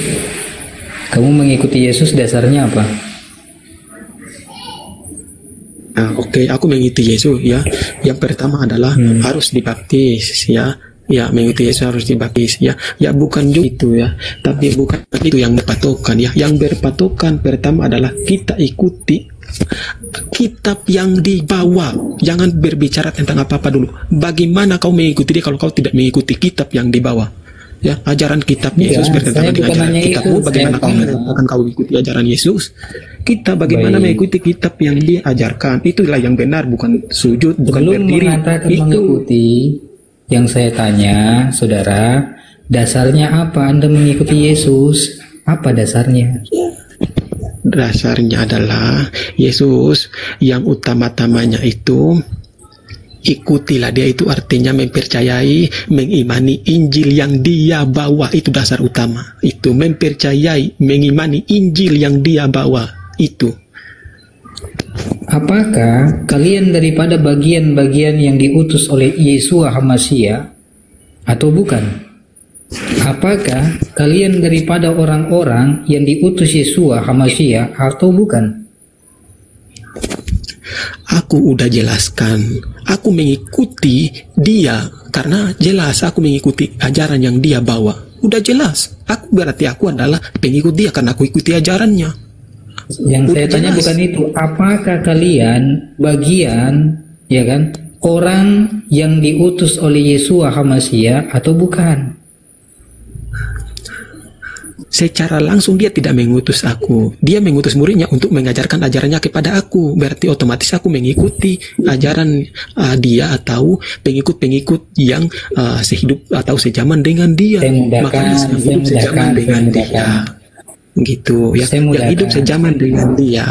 kamu mengikuti Yesus dasarnya apa? Oke, aku mengikuti Yesus ya. Yang pertama adalah harus dibaptis ya. Ya, mengikuti Yesus harus dibaptis ya. Ya bukan juga itu ya, tapi bukan itu yang berpatokan ya. Yang berpatokan pertama adalah kita ikuti kitab yang dibawa. Jangan berbicara tentang apa-apa dulu. Bagaimana kau mengikuti dia kalau kau tidak mengikuti kitab yang dibawa? Ya, ajaran kitab Yesus bertentangan dengan ajaran kitabmu. Bagaimana kau mengatakan kau ikuti ajaran Yesus? Kita bagaimana mengikuti kitab yang dia ajarkan? Itulah yang benar, bukan sujud, bukan belum berdiri. Mengatakan itu mengikuti. Yang saya tanya, saudara, dasarnya apa Anda mengikuti Yesus? Apa dasarnya? Dasarnya adalah Yesus yang utama-tamanya itu ikutilah dia, itu artinya mempercayai, mengimani Injil yang dia bawa. Itu dasar utama. Itu mempercayai, mengimani Injil yang dia bawa. Itu. Apakah kalian daripada bagian-bagian yang diutus oleh Yeshua HaMashiach atau bukan? Apakah kalian daripada orang-orang yang diutus Yeshua HaMashiach atau bukan? Aku udah jelaskan, aku mengikuti dia karena jelas aku mengikuti ajaran yang dia bawa. Udah jelas, berarti aku adalah pengikut dia karena aku ikuti ajarannya. Yang saya tanya bukan itu. Apakah kalian bagian, ya kan, orang yang diutus oleh Yeshua HaMashiach atau bukan? Secara langsung dia tidak mengutus aku. Dia mengutus muridnya untuk mengajarkan ajarannya kepada aku. Berarti otomatis aku mengikuti ajaran dia atau pengikut-pengikut yang sehidup atau sejaman dengan dia. Makanya saya hidup sejaman dengan dia. Gitu ya. Yang hidup sejaman dengan dia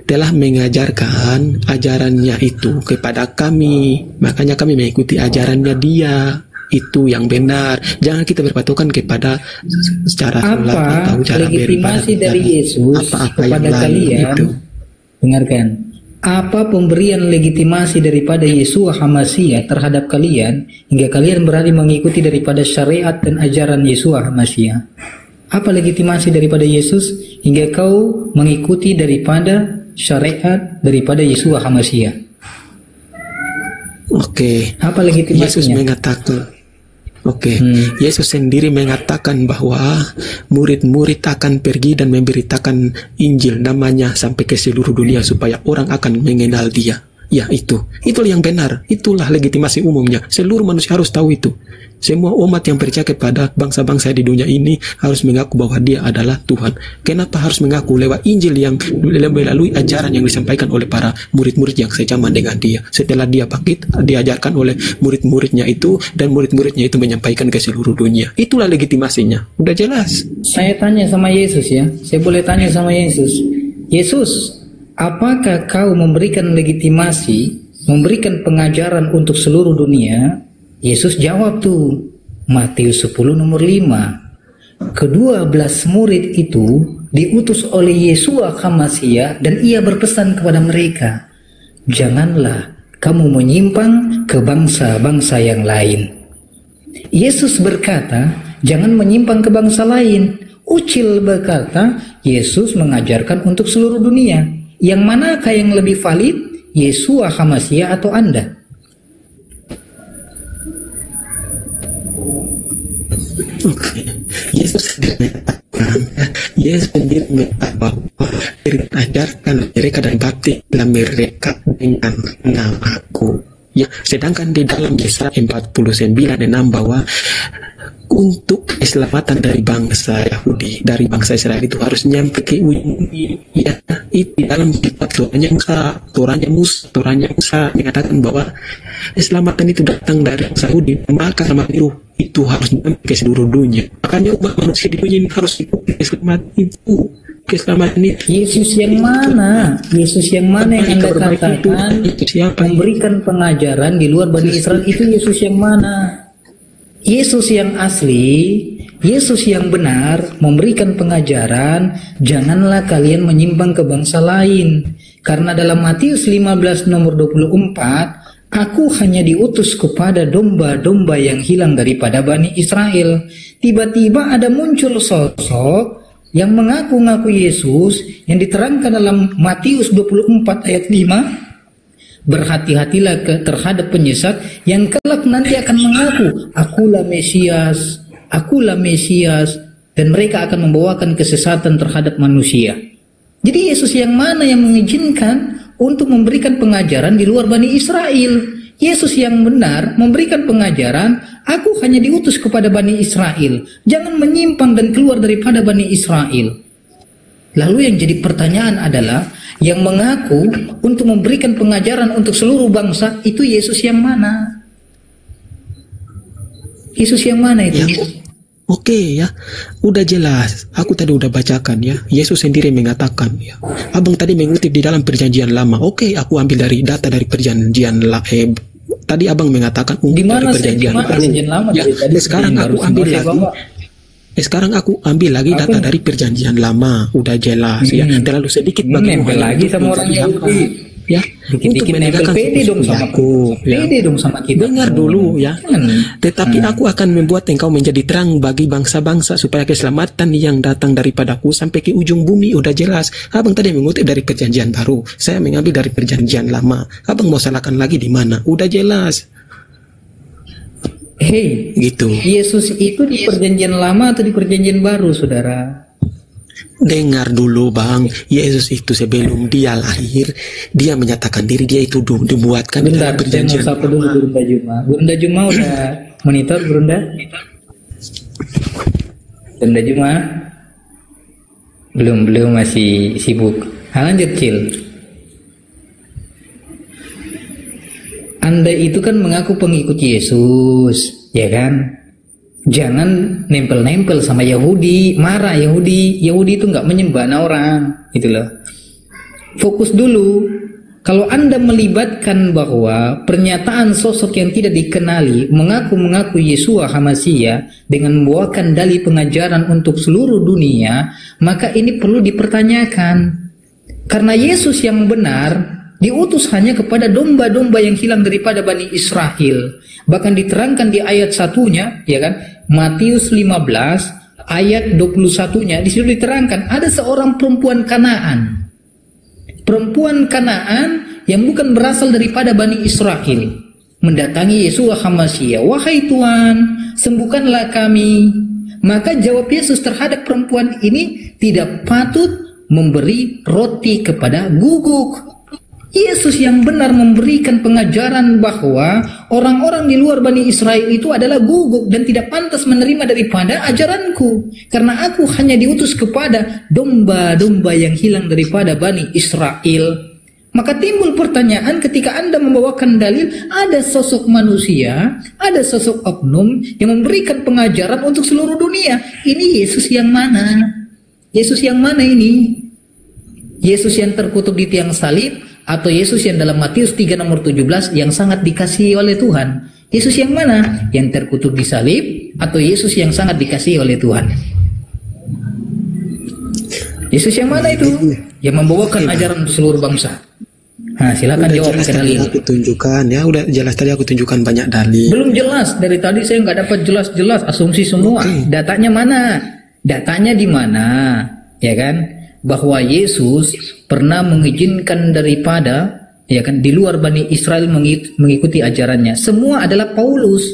telah mengajarkan ajarannya itu kepada kami. Makanya kami mengikuti ajarannya dia. Itu yang benar. Jangan kita berpatokan kepada secara sholat atau cara legitimasi dari Yesus kepada kalian itu. Dengarkan, apa pemberian legitimasi daripada Yeshua HaMashiach terhadap kalian hingga kalian berani mengikuti daripada syariat dan ajaran Yeshua HaMashiach? Apa legitimasi daripada Yesus hingga kau mengikuti daripada syariat daripada Yeshua HaMashiach? Oke. Apa legitimasinya? Yesus mengatakan Yesus sendiri mengatakan bahwa murid-murid akan pergi dan memberitakan Injil namanya sampai ke seluruh dunia supaya orang akan mengenal dia. Ya itulah yang benar, itulah legitimasi umumnya. Seluruh manusia harus tahu itu. Semua umat yang percaya kepada bangsa-bangsa di dunia ini harus mengaku bahwa dia adalah Tuhan. Kenapa harus mengaku? Lewat Injil yang melalui ajaran yang disampaikan oleh para murid-murid yang sejaman dengan dia. Setelah dia bangkit, diajarkan oleh murid-muridnya itu, dan murid-muridnya itu menyampaikan ke seluruh dunia. Itulah legitimasinya. Udah jelas. Saya tanya sama Yesus ya. Saya boleh tanya sama Yesus. Yesus, apakah kau memberikan legitimasi, memberikan pengajaran untuk seluruh dunia? Yesus jawab tuh, Matius 10 nomor 5. Ke-12 murid itu diutus oleh Yeshua HaMashiach dan ia berpesan kepada mereka, janganlah kamu menyimpang ke bangsa-bangsa yang lain. Yesus berkata, jangan menyimpang ke bangsa lain. Ucil berkata, Yesus mengajarkan untuk seluruh dunia. Yang manakah yang lebih valid? Yeshua HaMashiach atau Anda? Yesus sendiri mengatakan bahwa ajarkan mereka dan baptislah mereka dengan namaku. Ya, sedangkan di dalam Yesaya 49:6 bahwa untuk keselamatan dari bangsa Yahudi, dari bangsa Israel itu harus nyampe ke ujung. Ya, itu dalam kitab Torahnya Musa mengatakan bahwa keselamatan itu datang dari bangsa Yahudi, maka sama itu harus nyampe ke seluruh dunia. Makanya umat manusia di dunia ini harus ikuti keselamatan itu. Keselamatan itu. Yesus yang mana? Yesus yang mana yang Anda katakan memberikan pengajaran di luar Bani Israel itu Yesus yang mana? Yesus yang asli, Yesus yang benar memberikan pengajaran, janganlah kalian menyimpang ke bangsa lain. Karena dalam Matius 15 nomor 24, aku hanya diutus kepada domba-domba yang hilang daripada Bani Israel. Tiba-tiba ada muncul sosok yang mengaku-ngaku Yesus yang diterangkan dalam Matius 24 ayat 5, berhati-hatilah terhadap penyesat yang kelak nanti akan mengaku akulah Mesias, dan mereka akan membawakan kesesatan terhadap manusia. Jadi Yesus yang mana yang mengizinkan untuk memberikan pengajaran di luar Bani Israel? Yesus yang benar memberikan pengajaran, aku hanya diutus kepada Bani Israel, jangan menyimpang dan keluar daripada Bani Israel. Lalu yang jadi pertanyaan adalah, yang mengaku untuk memberikan pengajaran untuk seluruh bangsa itu Yesus yang mana? Yesus yang mana itu? Ya. Oke ya, udah jelas. Aku tadi udah bacakan ya. Yesus sendiri mengatakan ya. Abang tadi mengutip di dalam Perjanjian Lama. Oke, aku ambil dari data dari Perjanjian Lama. Tadi abang mengatakan di mana dari Perjanjian Lama? Ya, sekarang aku ambil lagi. Sekarang aku ambil lagi data dari Perjanjian Lama. Udah jelas ya. Terlalu sedikit bagi lagi sama orang Yahudi. Ya, untuk menegakkan pede dong sama aku, pede dong sama kita. Dengar dulu ya. Tetapi aku akan membuat engkau menjadi terang bagi bangsa-bangsa supaya keselamatan yang datang daripadaku sampai ke ujung bumi. Udah jelas. Abang tadi mengutip dari Perjanjian Baru, saya mengambil dari Perjanjian Lama. Abang mau salahkan lagi di mana? Udah jelas. Hei, gitu. Yesus itu di Perjanjian Lama atau di Perjanjian Baru, saudara? Dengar dulu bang, Yesus itu sebelum dia lahir, dia menyatakan diri dia itu dibuatkan dalam Perjanjian. Saya mau sapa dulu Burunda Juma. Burunda Juma udah monitor Burunda? Burunda Juma? Belum masih sibuk. Lanjut Cil. Anda itu kan mengaku pengikut Yesus, ya kan? Jangan nempel-nempel sama Yahudi, marah Yahudi itu nggak menyembah orang, gitu loh. Fokus dulu. Kalau Anda melibatkan bahwa pernyataan sosok yang tidak dikenali mengaku Yesua HaMashiach dengan membawakan dalih pengajaran untuk seluruh dunia, maka ini perlu dipertanyakan. Karena Yesus yang benar diutus hanya kepada domba-domba yang hilang daripada Bani Israel. Bahkan diterangkan di ayat 1-nya, ya kan? Matius 15 ayat 21-nya di situ diterangkan ada seorang perempuan Kanaan. Perempuan Kanaan yang bukan berasal daripada Bani Israel mendatangi Yesua HaMashiach, "Wahai Tuhan, sembuhkanlah kami." Maka jawab Yesus terhadap perempuan ini, tidak patut memberi roti kepada guguk. Yesus yang benar memberikan pengajaran bahwa orang-orang di luar Bani Israel itu adalah guguk dan tidak pantas menerima daripada ajaranku. Karena aku hanya diutus kepada domba-domba yang hilang daripada Bani Israel. Maka timbul pertanyaan ketika Anda membawakan dalil, ada sosok manusia, ada sosok oknum yang memberikan pengajaran untuk seluruh dunia. Ini Yesus yang mana? Yesus yang mana ini? Yesus yang terkutuk di tiang salib, atau Yesus yang dalam Matius 3 nomor 17 yang sangat dikasihi oleh Tuhan? Yesus yang mana? Yang terkutuk di salib atau Yesus yang sangat dikasihi oleh Tuhan? Yesus yang mana itu? Yang membawakan ajaran untuk seluruh bangsa. Nah, silakan udah jawab. Jelas tadi aku tunjukkan ya, udah jelas tadi aku tunjukkan banyak dalil. Belum jelas, dari tadi saya nggak dapat jelas-jelas, asumsi semua. Datanya mana? Datanya di mana? Ya kan? Bahwa Yesus pernah mengizinkan daripada, ya kan, di luar Bani Israel mengikuti ajarannya. Semua adalah Paulus.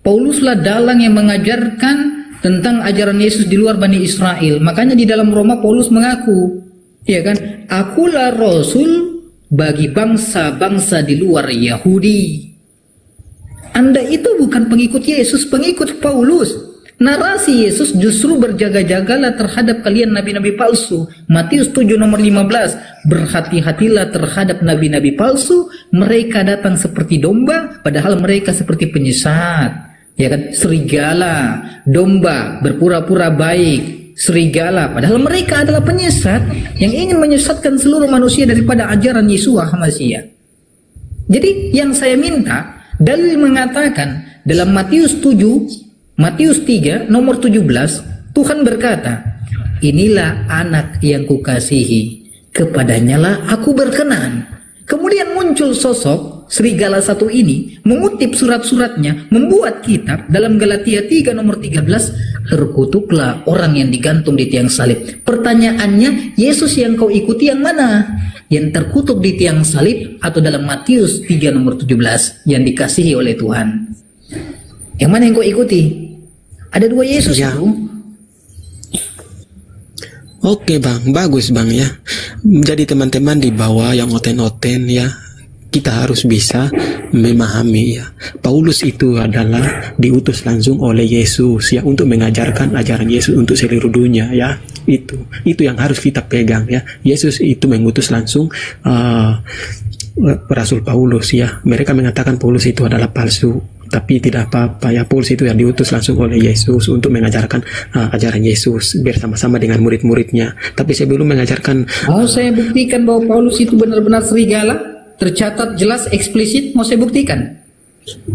Pauluslah dalang yang mengajarkan tentang ajaran Yesus di luar Bani Israel. Makanya di dalam Roma Paulus mengaku, ya kan, akulah rasul bagi bangsa-bangsa di luar Yahudi. Anda itu bukan pengikut Yesus, pengikut Paulus. Narasi Yesus justru berjaga-jagalah terhadap kalian nabi-nabi palsu. Matius 7 nomor 15, berhati-hatilah terhadap nabi-nabi palsu, mereka datang seperti domba padahal mereka seperti penyesat. Ya kan, serigala, domba berpura-pura baik, serigala padahal mereka adalah penyesat yang ingin menyesatkan seluruh manusia daripada ajaran Yeshua HaMashiach. Jadi yang saya minta, dalil mengatakan dalam Matius 3 nomor 17, Tuhan berkata, inilah anak yang kukasihi, kepadanyalah aku berkenan. Kemudian muncul sosok serigala satu ini, mengutip surat-suratnya, membuat kitab dalam Galatia 3 nomor 13, terkutuklah orang yang digantung di tiang salib. Pertanyaannya, Yesus yang kau ikuti yang mana? Yang terkutuk di tiang salib atau dalam Matius 3 nomor 17 yang dikasihi oleh Tuhan? Yang mana yang kau ikuti? Ada dua Yesus Ya. itu. Oke bang, bagus bang ya. Jadi teman-teman di bawah yang oten-oten ya, kita harus bisa memahami ya. Paulus itu adalah diutus langsung oleh Yesus ya untuk mengajarkan ajaran Yesus untuk seluruh dunia ya. Itu yang harus kita pegang ya. Yesus itu mengutus langsung Rasul Paulus ya. Mereka mengatakan Paulus itu adalah palsu, tapi tidak apa-apa ya. Paulus itu yang diutus langsung oleh Yesus untuk mengajarkan ajaran Yesus bersama-sama dengan murid-muridnya. Tapi sebelum mengajarkan, Mau saya buktikan bahwa Paulus itu benar-benar serigala, tercatat jelas eksplisit. Mau saya buktikan.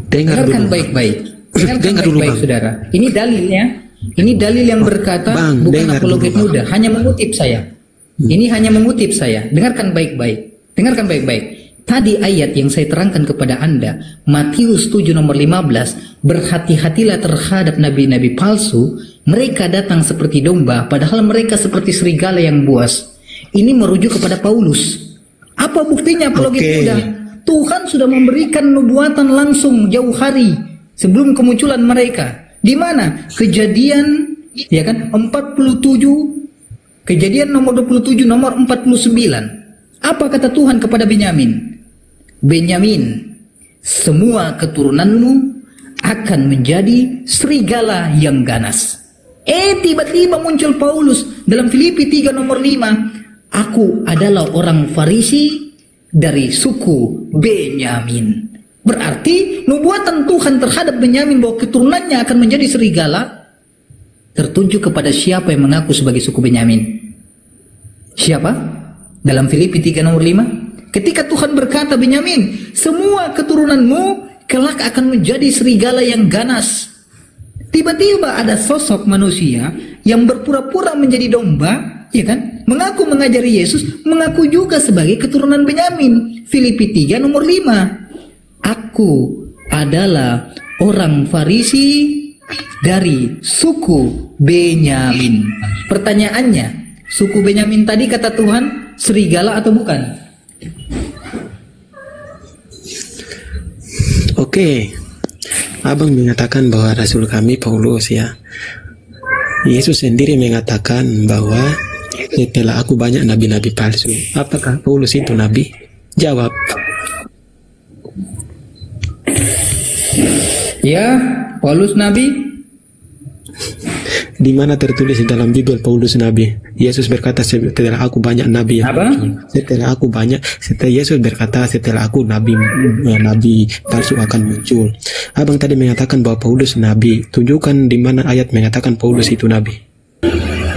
Dengarkan dulu. baik-baik. Dengarkan Dengar dulu, baik-baik, Bang. saudara. Ini dalilnya. Ini dalil yang berkata, Bang, bukan dengar apologet dulu, Bang. muda, hanya mengutip saya. Ini hanya mengutip saya. Dengarkan baik-baik. Dengarkan baik-baik. Tadi ayat yang saya terangkan kepada Anda, Matius 7 nomor 15, berhati-hatilah terhadap nabi-nabi palsu, mereka datang seperti domba, padahal mereka seperti serigala yang buas. Ini merujuk kepada Paulus. Apa buktinya apologet Oke. muda? Tuhan sudah memberikan nubuatan langsung jauh hari sebelum kemunculan mereka. Di mana? Kejadian, ya kan, 47, Kejadian nomor 27, nomor 49. Apa kata Tuhan kepada Benyamin? Benyamin, semua keturunanmu akan menjadi serigala yang ganas. Tiba-tiba muncul Paulus dalam Filipi 3 nomor 5. Aku adalah orang Farisi dari suku Benyamin. Berarti nubuatan Tuhan terhadap Benyamin bahwa keturunannya akan menjadi serigala tertuju kepada siapa yang mengaku sebagai suku Benyamin. Siapa? Dalam Filipi 3 nomor 5. Ketika Tuhan berkata, Benyamin, semua keturunanmu kelak akan menjadi serigala yang ganas. Tiba-tiba ada sosok manusia yang berpura-pura menjadi domba, ya kan? Mengaku mengajari Yesus, mengaku juga sebagai keturunan Benyamin. Filipi 3 nomor 5. Aku adalah orang Farisi dari suku Benyamin. Pertanyaannya, suku Benyamin tadi kata Tuhan serigala atau bukan? Oke, abang mengatakan bahwa Rasul kami Paulus ya. Yesus sendiri mengatakan bahwa setelah aku banyak nabi-nabi palsu. Apakah Paulus itu nabi? Jawab. Ya, Paulus nabi. Di mana tertulis dalam Bible Paulus nabi? Yesus berkata setelah aku banyak nabi yang Apa? muncul. Setelah Yesus berkata setelah aku nabi palsu akan muncul. Abang tadi mengatakan bahwa Paulus nabi. Tunjukkan di mana ayat mengatakan Paulus itu nabi.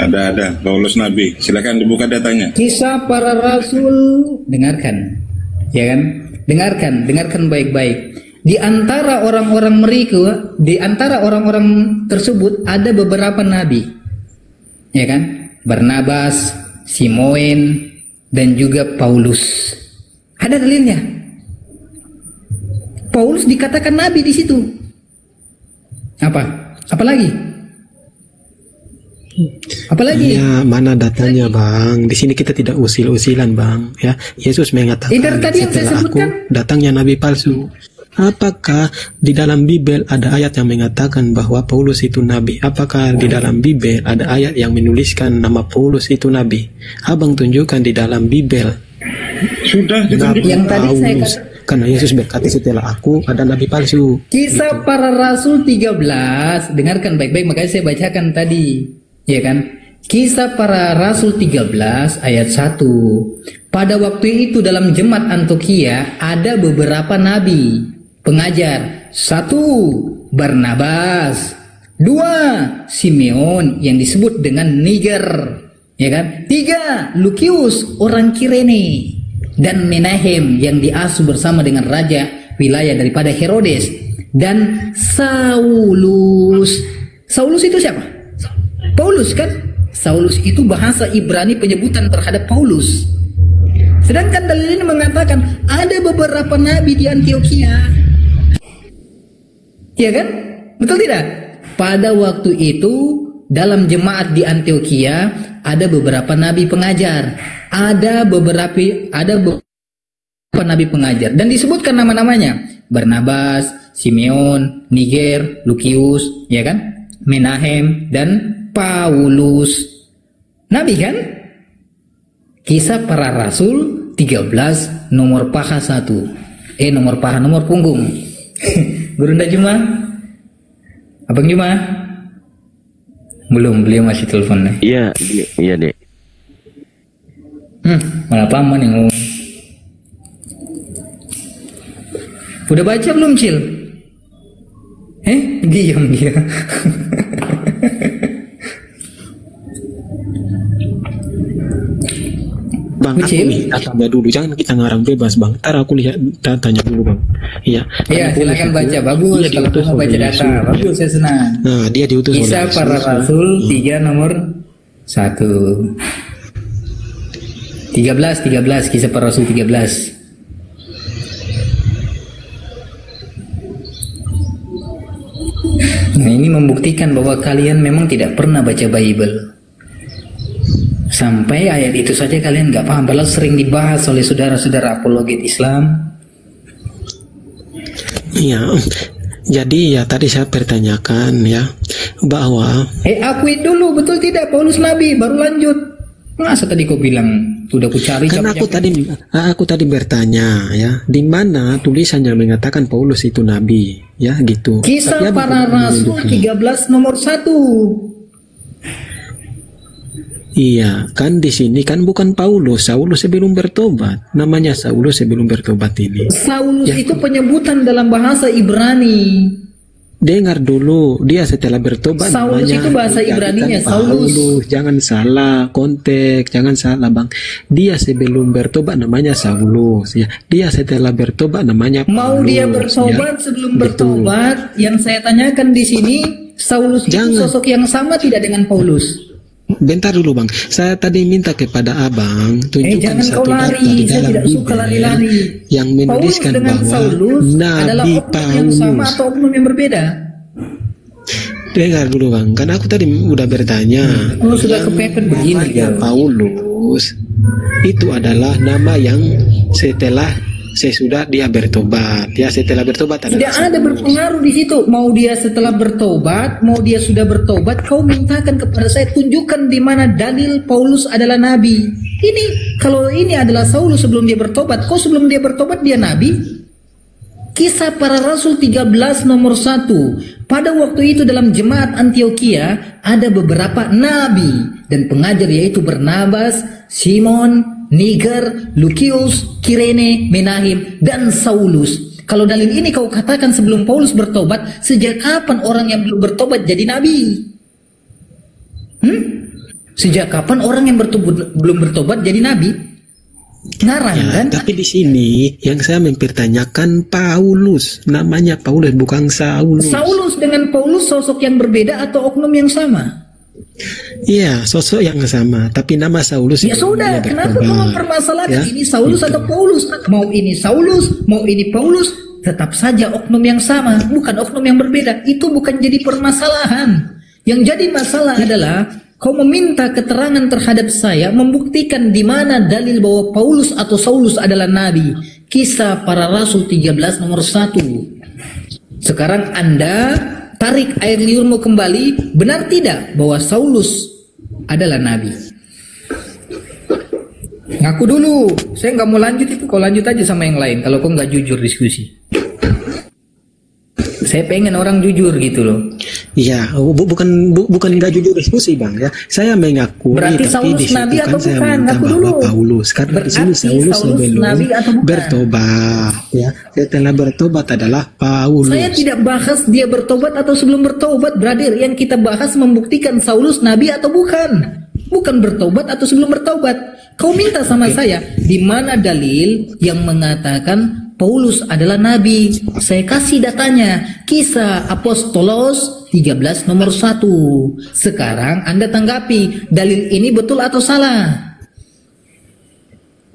Ada Paulus nabi. Silakan dibuka datanya. Kisah para rasul. Dengarkan, ya kan? Dengarkan baik-baik. Di antara orang-orang mereka, di antara orang-orang tersebut ada beberapa nabi, ya kan? Barnabas, Simon, dan juga Paulus. Ada dalilnya. Paulus dikatakan nabi di situ. Apalagi? Ya, mana datanya bang? Di sini kita tidak usil-usilan bang. Ya, Yesus mengatakan Dari tadi yang saya setelah aku sebutkan. datangnya nabi palsu. Apakah di dalam Bible ada ayat yang mengatakan bahwa Paulus itu nabi? Apakah di dalam Bible ada ayat yang menuliskan nama Paulus itu nabi? Abang tunjukkan di dalam Bible. Sudah Nabi Yang tadi saya Paulus. Karena Yesus berkata setelah aku ada nabi palsu. Kisah Para Rasul 13, dengarkan baik-baik, makanya saya bacakan tadi, ya kan? Kisah Para Rasul 13 ayat 1. Pada waktu itu dalam jemaat Antiokhia ada beberapa nabi, pengajar. 1. Barnabas. 2. Simeon yang disebut dengan Niger, ya kan? 3. Lukius orang Kirene, dan Menahem yang diasuh bersama dengan raja wilayah daripada Herodes, dan Saulus. Saulus itu siapa? Paulus kan? Saulus itu bahasa Ibrani penyebutan terhadap Paulus. Sedangkan dalil ini mengatakan ada beberapa nabi di Antiokhia. Ya kan? Betul tidak? Pada waktu itu dalam jemaat di Antiokhia ada beberapa nabi pengajar. Ada beberapa nabi pengajar dan disebutkan nama-namanya: Barnabas, Simeon, Niger, Lukius, ya kan? Menahem dan Paulus. Nabi kan? Kisah Para Rasul 13 nomor paha 1. Nomor punggung. Berunda Juma? Abang Juma? Belum, beliau masih telepon nih. Iya, Dek. Malah paman yang ngomong. Udah baca belum, Cil? Diam dia. Bang, aku minta tanya dulu, jangan kita ngarang bebas, Bang. Ntar aku lihat tanya dulu, Bang. Iya. Silakan baca. Bagus. Kalau kamu baca data, bagus, saya senang. Nah, dia diutus oleh Kisah Yesus. Para Rasul 3 nomor 1. 13, Kisah Para Rasul 13. Nah, ini membuktikan bahwa kalian memang tidak pernah baca Bible. Sampai ayat itu saja kalian nggak paham, padahal sering dibahas oleh saudara-saudara apologet Islam. Iya. Jadi ya tadi saya pertanyakan ya bahwa Akui dulu, betul tidak Paulus nabi, baru lanjut. Masa tadi kau bilang sudah ku cari? kan aku tadi bertanya ya, di mana tulisannya mengatakan Paulus itu nabi ya gitu. Kisah Para Rasul 13 nomor 1. Iya, kan di sini kan bukan Paulus, Saulus sebelum bertobat. Namanya Saulus sebelum bertobat ini. Saulus itu penyebutan dalam bahasa Ibrani. Dengar dulu, dia setelah bertobat Saulus namanya, itu bahasa Ibraninya, Saulus. Jangan salah konteks, jangan salah, Bang. Dia sebelum bertobat namanya Saulus ya. Dia setelah bertobat namanya Paulus. Mau dia bertobat ya? Sebelum bertobat, yang saya tanyakan di sini, Saulus itu sosok yang sama tidak dengan Paulus? Bentar dulu, Bang. Saya tadi minta kepada Abang tunjukkan satu data di dalam Bible yang menuliskan bahwa Nabi Paulus yang sama atau oknum yang berbeda. Dengar dulu, Bang. Kan aku tadi udah bertanya. Sudah kepepet begini ya. Paulus itu adalah nama yang setelah sesudah dia bertobat. Ya, setelah bertobat tidak ada berpengaruh di situ. Mau dia setelah bertobat, mau dia sudah bertobat, kau mintakan kepada saya tunjukkan di mana dalil Paulus adalah nabi. Ini kalau ini adalah Saulus sebelum dia bertobat, kau sebelum dia bertobat dia nabi. Kisah Para Rasul 13 nomor 1. Pada waktu itu dalam jemaat Antiokhia ada beberapa nabi dan pengajar, yaitu Barnabas, Simon, Niger, Lukius, Kirene, Menahem, dan Saulus. Kalau dalil ini kau katakan sebelum Paulus bertobat, sejak kapan orang yang belum bertobat jadi nabi? Sejak kapan orang yang belum bertobat jadi nabi? Ngarang ya, kan? Tapi di sini yang saya mempertanyakan Paulus, namanya Paulus bukan Saulus. Saulus dengan Paulus sosok yang berbeda atau oknum yang sama? Iya, sosok yang sama, tapi nama Saulus. Ya sudah, kenapa kau mempermasalahkan ini Saulus atau Paulus? Mau ini Saulus, mau ini Paulus, tetap saja oknum yang sama, bukan oknum yang berbeda. Itu bukan jadi permasalahan. Yang jadi masalah adalah kau meminta keterangan terhadap saya, membuktikan di mana dalil bahwa Paulus atau Saulus adalah nabi. Kisah Para Rasul 13 nomor 1. Sekarang Anda tarik air liurmu kembali. Benar tidak bahwa Saulus adalah nabi? Ngaku dulu. Saya nggak mau lanjut itu. Kau lanjut aja sama yang lain. Kalau kau nggak jujur diskusi. Saya pengen orang jujur gitu loh. Iya, bukan nggak jujur diskusi bang ya. Saya mengakui. Berarti tapi Saulus di situ nabi atau kan saya bukan? minta Ngaku bahwa dulu. Paulus karena di sini Saulus sebelum nabi atau bukan? bertobat ya. Setelah bertobat adalah Paulus. Saya tidak bahas dia bertobat atau sebelum bertobat, brother. Yang kita bahas membuktikan Saulus nabi atau bukan. Bukan bertobat atau sebelum bertobat. Kau minta sama saya, di mana dalil yang mengatakan Paulus adalah nabi? Saya kasih datanya. Kisah Apostolos 13 nomor 1. Sekarang Anda tanggapi, dalil ini betul atau salah?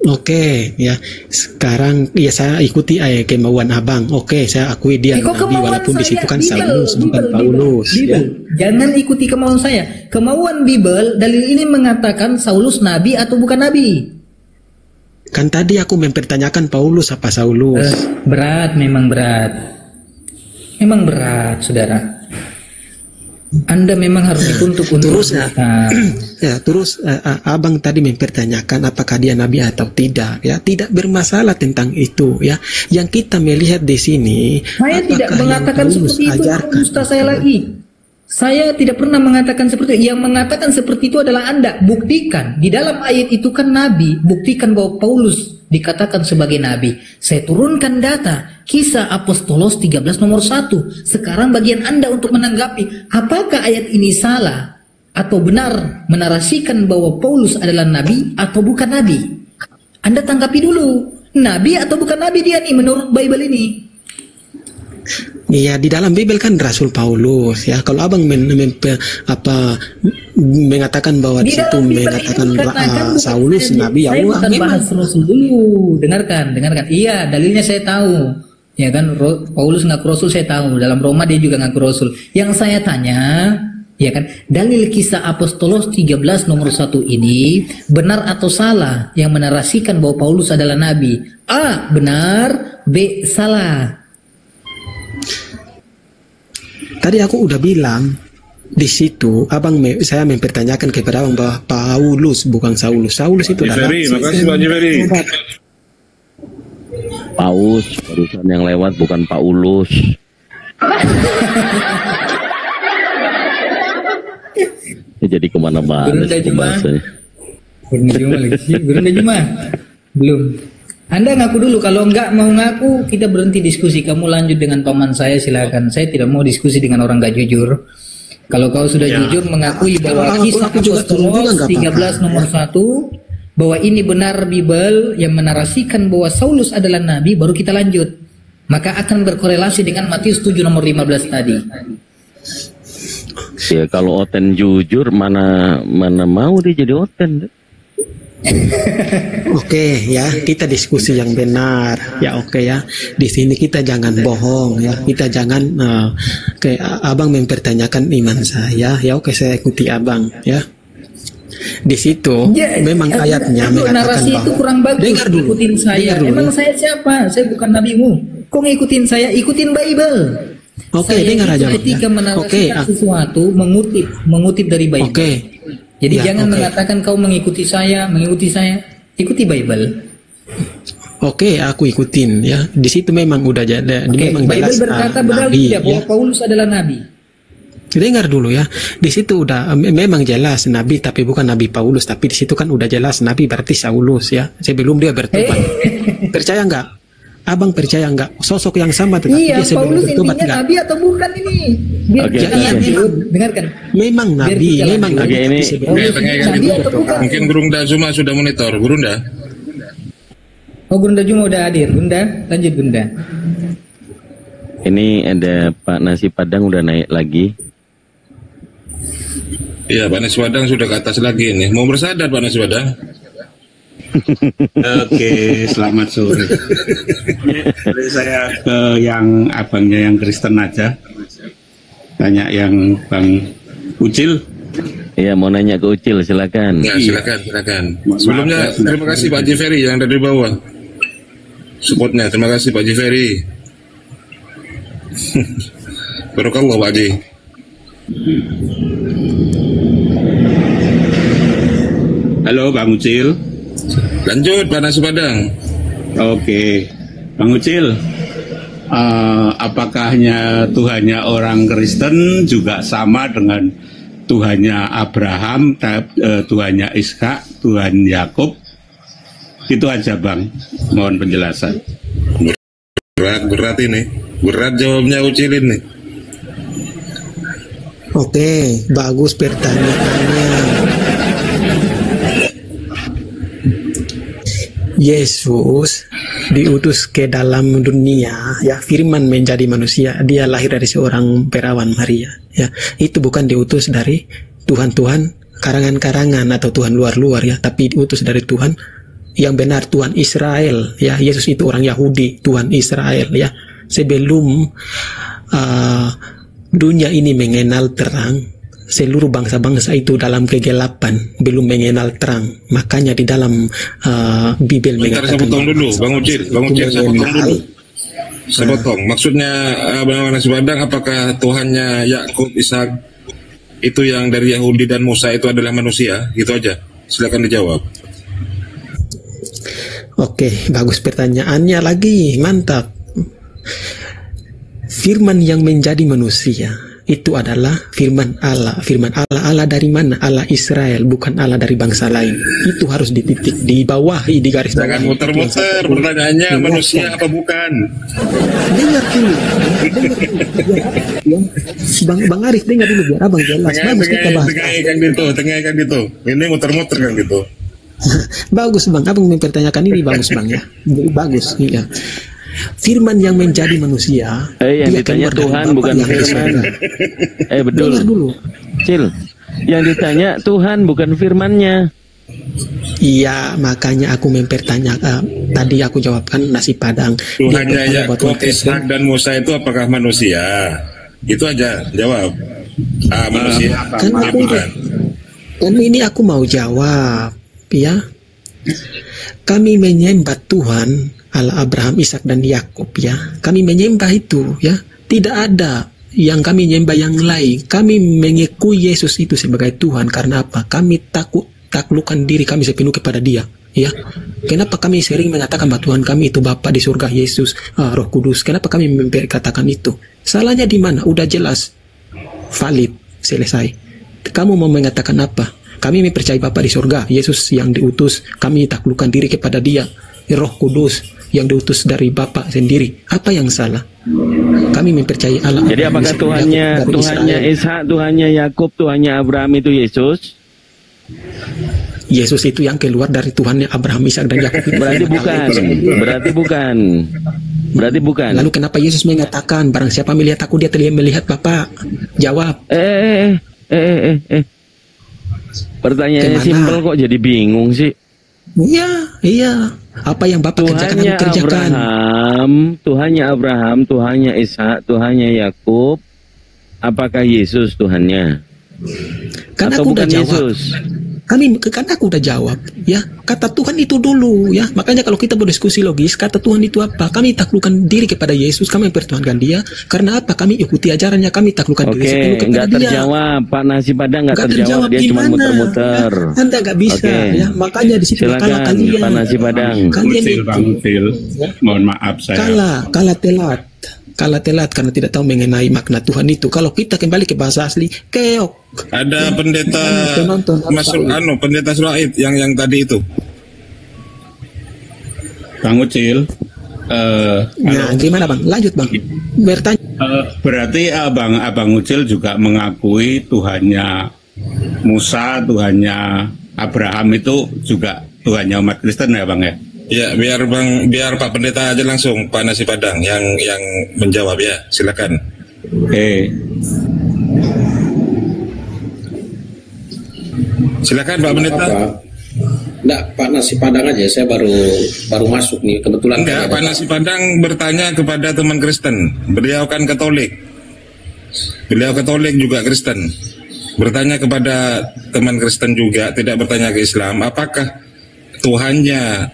Oke, ya. Sekarang ya saya ikuti kemauan abang. Oke, saya akui dia nabi walaupun di situ kan Saulus bukan Paulus. Ya. Jangan ikuti kemauan saya. Kemauan Bible, dalil ini mengatakan Saulus nabi atau bukan nabi? Kan tadi aku mempertanyakan Paulus apa Saulus. Berat, memang berat. Memang berat, saudara. Anda memang harus dituntut untuk terus terus abang tadi mempertanyakan apakah dia nabi atau tidak ya, tidak bermasalah tentang itu ya. Yang kita melihat di sini, saya tidak mengatakan seperti itu. Dusta saya lagi. Saya tidak pernah mengatakan seperti itu. Yang mengatakan seperti itu adalah Anda. Buktikan di dalam ayat itu kan nabi. Buktikan bahwa Paulus dikatakan sebagai nabi. Saya turunkan data. Kisah Apostolos 13 nomor 1. Sekarang bagian Anda untuk menanggapi apakah ayat ini salah atau benar menarasikan bahwa Paulus adalah nabi atau bukan nabi. Anda tanggapi dulu. Nabi atau bukan nabi dia nih menurut Bible ini? Iya, di dalam Bible kan Rasul Paulus ya. Kalau abang mengatakan bahwa di situ mengatakan Saulus nabi, ya Allah. Saya bukan bahas Rasul dulu. Dengarkan. Iya, dalilnya saya tahu. Ya kan, Paulus ngaku Rasul saya tahu. Dalam Roma dia juga ngaku Rasul. Yang saya tanya, ya kan, dalil Kisah Apostolos 13 nomor 1 ini benar atau salah yang menarasikan bahwa Paulus adalah nabi? A, benar. B, salah. Tadi aku udah bilang di situ, saya mempertanyakan kepada abang bahwa Paulus bukan Saulus. Saulus itu adalah. Makasih Pak Jiferi. Paus, barusan yang lewat bukan Paulus. Jadi kemana-mana bahasanya. Gurunda Juma. Belum. Anda ngaku dulu, kalau enggak mau ngaku kita berhenti diskusi. Kamu lanjut dengan paman saya, silakan. Saya tidak mau diskusi dengan orang enggak jujur. Kalau kau sudah jujur mengakui bahwa Kisah Apostolos 13 nomor 1 bahwa ini benar Bible yang menarasikan bahwa Saulus adalah nabi, baru kita lanjut. Maka akan berkorelasi dengan Matius 7 nomor 15 tadi. Ya kalau Oten jujur mana mau dia jadi Oten. Oke ya, kita diskusi yang benar ya. Oke ya, di sini kita jangan bohong ya, kita jangan abang mempertanyakan iman saya ya. Oke, saya ikuti abang ya. Di situ memang ayatnya mengatakan narasi bahwa itu kurang bagus. Ikutin saya. Emang saya siapa? Saya bukan nabimu. Kok ngikutin saya? Ikutin Bible. Oke, dengar aja. Ketika menarasikan sesuatu mengutip dari Bible. Oke. Jadi jangan mengatakan kau mengikuti saya. Ikuti Bible. Oke, aku ikutin ya. Di situ memang udah jadi. Memang Bible berkata benar tidak bahwa Paulus adalah nabi. Dengar dulu ya. Di situ udah memang jelas nabi, tapi bukan nabi Paulus. Tapi di situ kan udah jelas nabi berarti Saulus ya. Sebelum dia bertobat. Percaya nggak? Abang percaya nggak? Sosok yang sama tetapi dia sebelum bertobat nggak? Nabi atau bukan ini? Dengarkan. Memang nabi, memang nabi. Ini mungkin Gurunda Zuma sudah monitor. Gurunda. Oh, Gurunda Zuma udah hadir. Gurunda, lanjut Gurunda. Ini ada Pak Nasi Padang udah naik lagi. Iya, Pak Nasi Padang sudah ke atas lagi ini. Mau bersadar Pak Nasi Padang? Oke, selamat sore. Saya ke yang abangnya yang Kristen aja. Tanya yang Bang Ucil. Iya, mau nanya ke Ucil, silakan. Ya, silakan. Sebelumnya terima kasih Pak Jiferi yang ada di bawah. supportnya. Terima kasih Pak Jiferi. Barakallah Pak Haji. Halo Bang Ucil. Lanjut Pak Nasi Padang. Oke, Bang Ucil. Apakahnya Tuhannya orang Kristen juga sama dengan Tuhannya Abraham, Tuhannya Ishak, Tuhan Yakub? Itu aja Bang, mohon penjelasan. Berat ini. Berat jawabnya Ucil ini. Oke, bagus pertanyaannya. Yesus diutus ke dalam dunia, ya, firman menjadi manusia. Dia lahir dari seorang perawan Maria, ya. Itu bukan diutus dari Tuhan-Tuhan karangan-karangan atau Tuhan luar-luar, ya, tapi diutus dari Tuhan yang benar, Tuhan Israel, ya. Yesus itu orang Yahudi, Tuhan Israel, ya. Sebelum dunia ini mengenal terang, seluruh bangsa-bangsa itu dalam kegelapan, belum mengenal terang. Makanya di dalam Bible Bentar, saya mengatakan, potong dulu, Bang Ucil, saya potong dulu. Saya potong. Maksudnya Bang Nasi Padang, apakah Tuhannya Yakub, Ishak itu yang dari Yahudi dan Musa itu adalah manusia? Gitu aja. Silakan dijawab. Oke, bagus pertanyaannya lagi, mantap. Firman yang menjadi manusia itu adalah firman Allah. Firman Allah dari mana? Allah Israel, bukan Allah dari bangsa lain. Itu harus dititik, dibawahi, di garis bawah. Jangan muter-muter, pertanyaannya manusia apa bukan? Dengar dulu. Bang Arif, dengar dulu biar abang jelas. Bagus kita bahas. Tengah kan gitu. Ini muter-muter kan gitu. Bagus Bang, abang mempertanyakan ini bagus Bang, ya. Bagus, iya. Firman yang menjadi manusia, yang ditanya Tuhan bukan firman. Betul. Dengar dulu. Cil, yang ditanya Tuhan bukan firmannya. Iya, makanya aku mempertanyakan. Tadi aku jawabkan Nasi Padang. Tuhannya Yakub, Ishak dan Musa itu apakah manusia? Itu aja jawab. Manusia. Kan ini aku mau jawab, ya. Kami menyembah Tuhan Allah Abraham, Ishak dan Yakub, ya. Kami menyembah itu, ya. Tidak ada yang kami menyembah yang lain. Kami mengakui Yesus itu sebagai Tuhan. Karena apa? Kami taklukkan diri kami sepenuh kepada Dia, ya. Kenapa kami sering mengatakan bahwa Tuhan kami itu Bapa di surga, Yesus, Roh Kudus? Kenapa kami memperkatakan itu? Salahnya di mana? Udah jelas, valid, selesai. Kamu mau mengatakan apa? Kami mempercayai Bapa di surga, Yesus yang diutus, kami taklukkan diri kepada Dia, Roh Kudus yang diutus dari Bapa sendiri. Apa yang salah? Kami mempercayai Allah. Jadi apakah Tuhannya Ishak, Tuhannya Yakub, Tuhannya Abraham itu Yesus? Yesus itu yang keluar dari Tuhannya Abraham, Ishak dan Yakub. Berarti bukan. Lalu kenapa Yesus mengatakan barang siapa melihat aku dia telah melihat Bapa? Jawab. Pertanyaannya simpel kok jadi bingung sih. Iya. Apa yang Bapak kerjakan, aku kerjakan. Tuhannya Abraham, Tuhannya Ishak, Tuhannya Yakub. Apakah Yesus Tuhannya? Kan atau aku bukan udah jawab. Yesus? Kan aku udah jawab, ya. Kata Tuhan itu dulu, ya. Makanya kalau kita berdiskusi logis, kata Tuhan itu apa? Kami taklukkan diri kepada Yesus, kami mempertuhankan Dia. Karena apa? Kami ikuti ajarannya, kami taklukkan diri sepenuh kepada Dia. Oke, terjawab. Pak Nasi Padang nggak terjawab, dia cuma muter-muter. Anda nggak bisa, ya. Makanya di situ kalau kalian. Pak Nasi Padang. Bang Ucil, mohon maaf saya. Kalah telat karena tidak tahu mengenai makna Tuhan itu. Kalau kita kembali ke bahasa asli, keok. Ada pendeta pendeta Sulaid yang tadi itu. Bang Ucil. Gimana Bang? Lanjut Bang. Bertanya. Berarti Abang Ucil juga mengakui Tuhannya Musa, Tuhannya Abraham itu juga Tuhannya umat Kristen ya Bang ya? Ya, biar Pak Pendeta aja langsung, Pak Nasi Padang yang menjawab ya, silakan. Oke. Silakan Pak Pendeta. Enggak, Pak Nasi Padang aja, saya baru masuk nih kebetulan. Enggak, Pak Nasi Padang bertanya kepada teman Kristen. Beliau kan Katolik. Beliau Katolik juga Kristen. Bertanya kepada teman Kristen juga, tidak bertanya ke Islam, apakah Tuhannya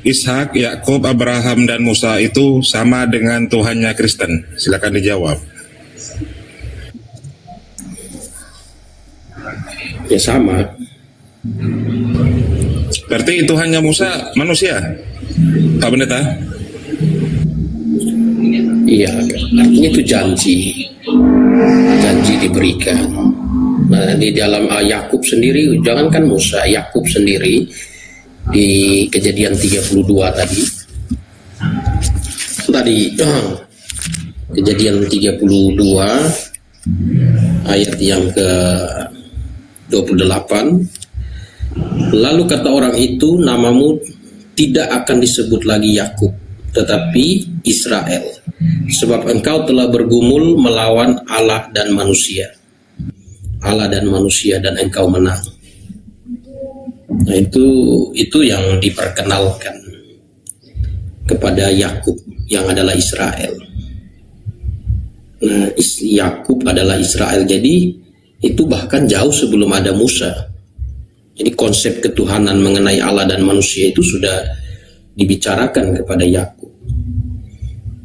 Ishak, Yakub, Abraham, dan Musa itu sama dengan Tuhannya Kristen? Silakan dijawab. Ya sama. Berarti Tuhannya Musa manusia, Pak Pendeta? Iya, artinya itu janji diberikan. Nah, di dalam Yakub sendiri, jangankan Musa, Yakub sendiri di Kejadian 32 tadi Kejadian 32 ayat yang ke 28, lalu kata orang itu, namamu tidak akan disebut lagi Yakub, tetapi Israel, sebab engkau telah bergumul melawan Allah dan manusia, dan engkau menang. Nah, itu yang diperkenalkan kepada Yakub yang adalah Israel. Nah, Yakub adalah Israel. Jadi itu bahkan jauh sebelum ada Musa. Jadi konsep ketuhanan mengenai Allah dan manusia itu sudah dibicarakan kepada Yakub.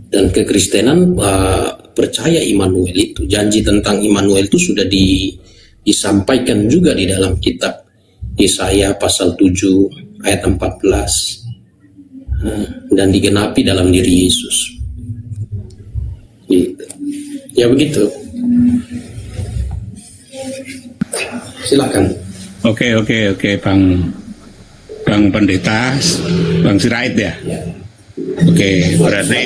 Dan kekristenan percaya Immanuel itu, janji tentang Immanuel itu sudah disampaikan juga di dalam kitab Yesaya pasal 7 ayat 14, dan digenapi dalam diri Yesus. Gitu. Ya begitu. Silakan. Oke, Bang Pendeta, Bang Sirait ya. Oke, berarti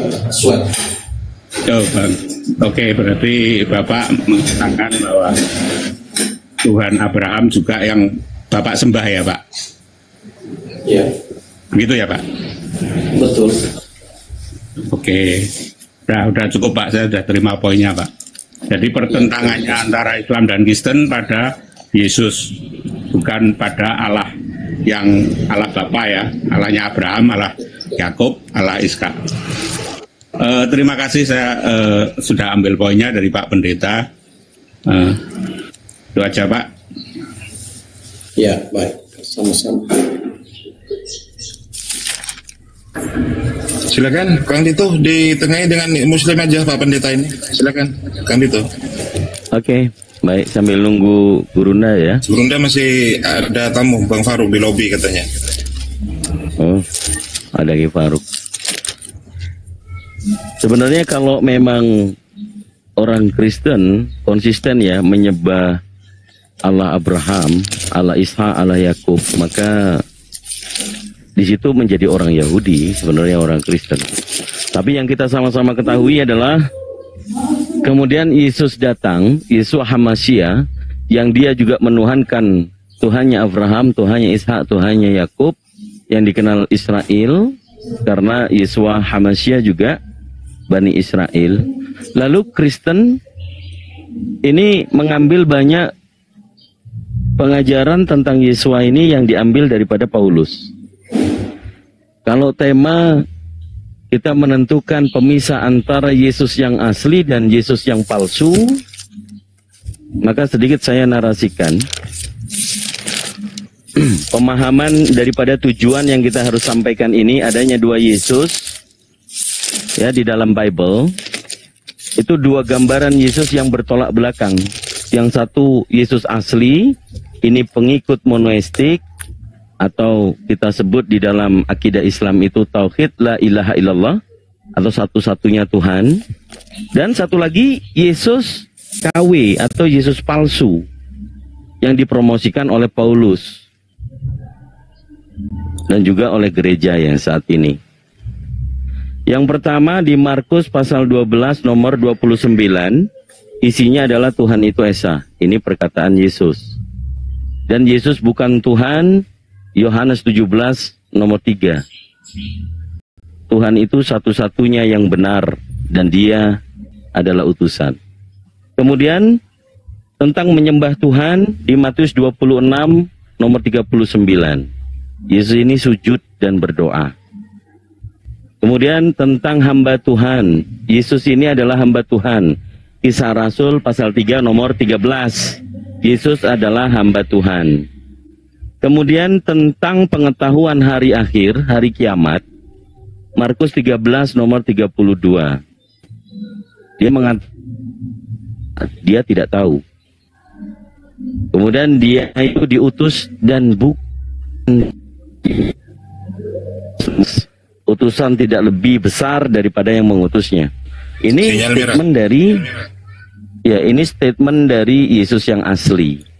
berarti Bapak mengatakan bahwa Tuhan Abraham juga yang Bapak sembah ya, Pak? Ya. Begitu ya, Pak? Betul. Oke. Udah cukup, Pak. Saya sudah terima poinnya, Pak. Jadi pertentangannya antara Islam dan Kristen pada Yesus, bukan pada Allah, yang Allah Bapa ya, Allahnya Abraham, Allah Yakub, Allah Ishak. Terima kasih, saya sudah ambil poinnya dari Pak Pendeta. Itu aja, Pak. Ya, baik. Sama-sama. Silakan, Kang Dito, ditengahi dengan Muslim aja Pak Pendeta ini. Silakan, Kang Dito. Oke, baik, sambil nunggu Gurunda ya. Gurunda masih ada tamu, Bang Faruk di lobi katanya. Oh, ada lagi Faruk. Sebenarnya kalau memang orang Kristen konsisten ya menyembah Allah Abraham, Allah Ishak, Allah Yakub, maka di situ menjadi orang Yahudi, sebenarnya orang Kristen. Tapi yang kita sama-sama ketahui adalah kemudian Yesus datang, Yeshua HaMashiach, yang dia juga menuhankan Tuhannya Abraham, Tuhannya Ishak, Tuhannya Yakub, yang dikenal Israel, karena Yeshua HaMashiach juga Bani Israel. Lalu Kristen ini mengambil banyak pengajaran tentang Yeshua ini yang diambil daripada Paulus. Kalau tema kita menentukan pemisah antara Yesus yang asli dan Yesus yang palsu, maka sedikit saya narasikan pemahaman daripada tujuan yang kita harus sampaikan ini. Adanya dua Yesus ya di dalam Bible. Itu dua gambaran Yesus yang bertolak belakang. Yang satu Yesus asli, ini pengikut monoistik, atau kita sebut di dalam akidah Islam itu tauhid la ilaha illallah, atau satu-satunya Tuhan. Dan satu lagi Yesus KW atau Yesus palsu yang dipromosikan oleh Paulus dan juga oleh gereja yang saat ini. Yang pertama di Markus pasal 12 nomor 29, isinya adalah Tuhan itu Esa. Ini perkataan Yesus. Dan Yesus bukan Tuhan. Yohanes 17 nomor 3. Tuhan itu satu-satunya yang benar dan dia adalah utusan. Kemudian tentang menyembah Tuhan di Matius 26 nomor 39. Yesus ini sujud dan berdoa. Kemudian tentang hamba Tuhan. Yesus ini adalah hamba Tuhan. Kisah Rasul pasal 3 nomor 13. Yesus adalah hamba Tuhan. Kemudian tentang pengetahuan hari akhir, hari kiamat, Markus 13 nomor 32. Dia mengatakan dia tidak tahu. Kemudian dia itu diutus dan bukan utusan tidak lebih besar daripada yang mengutusnya. Ini statement dari Yesus yang asli.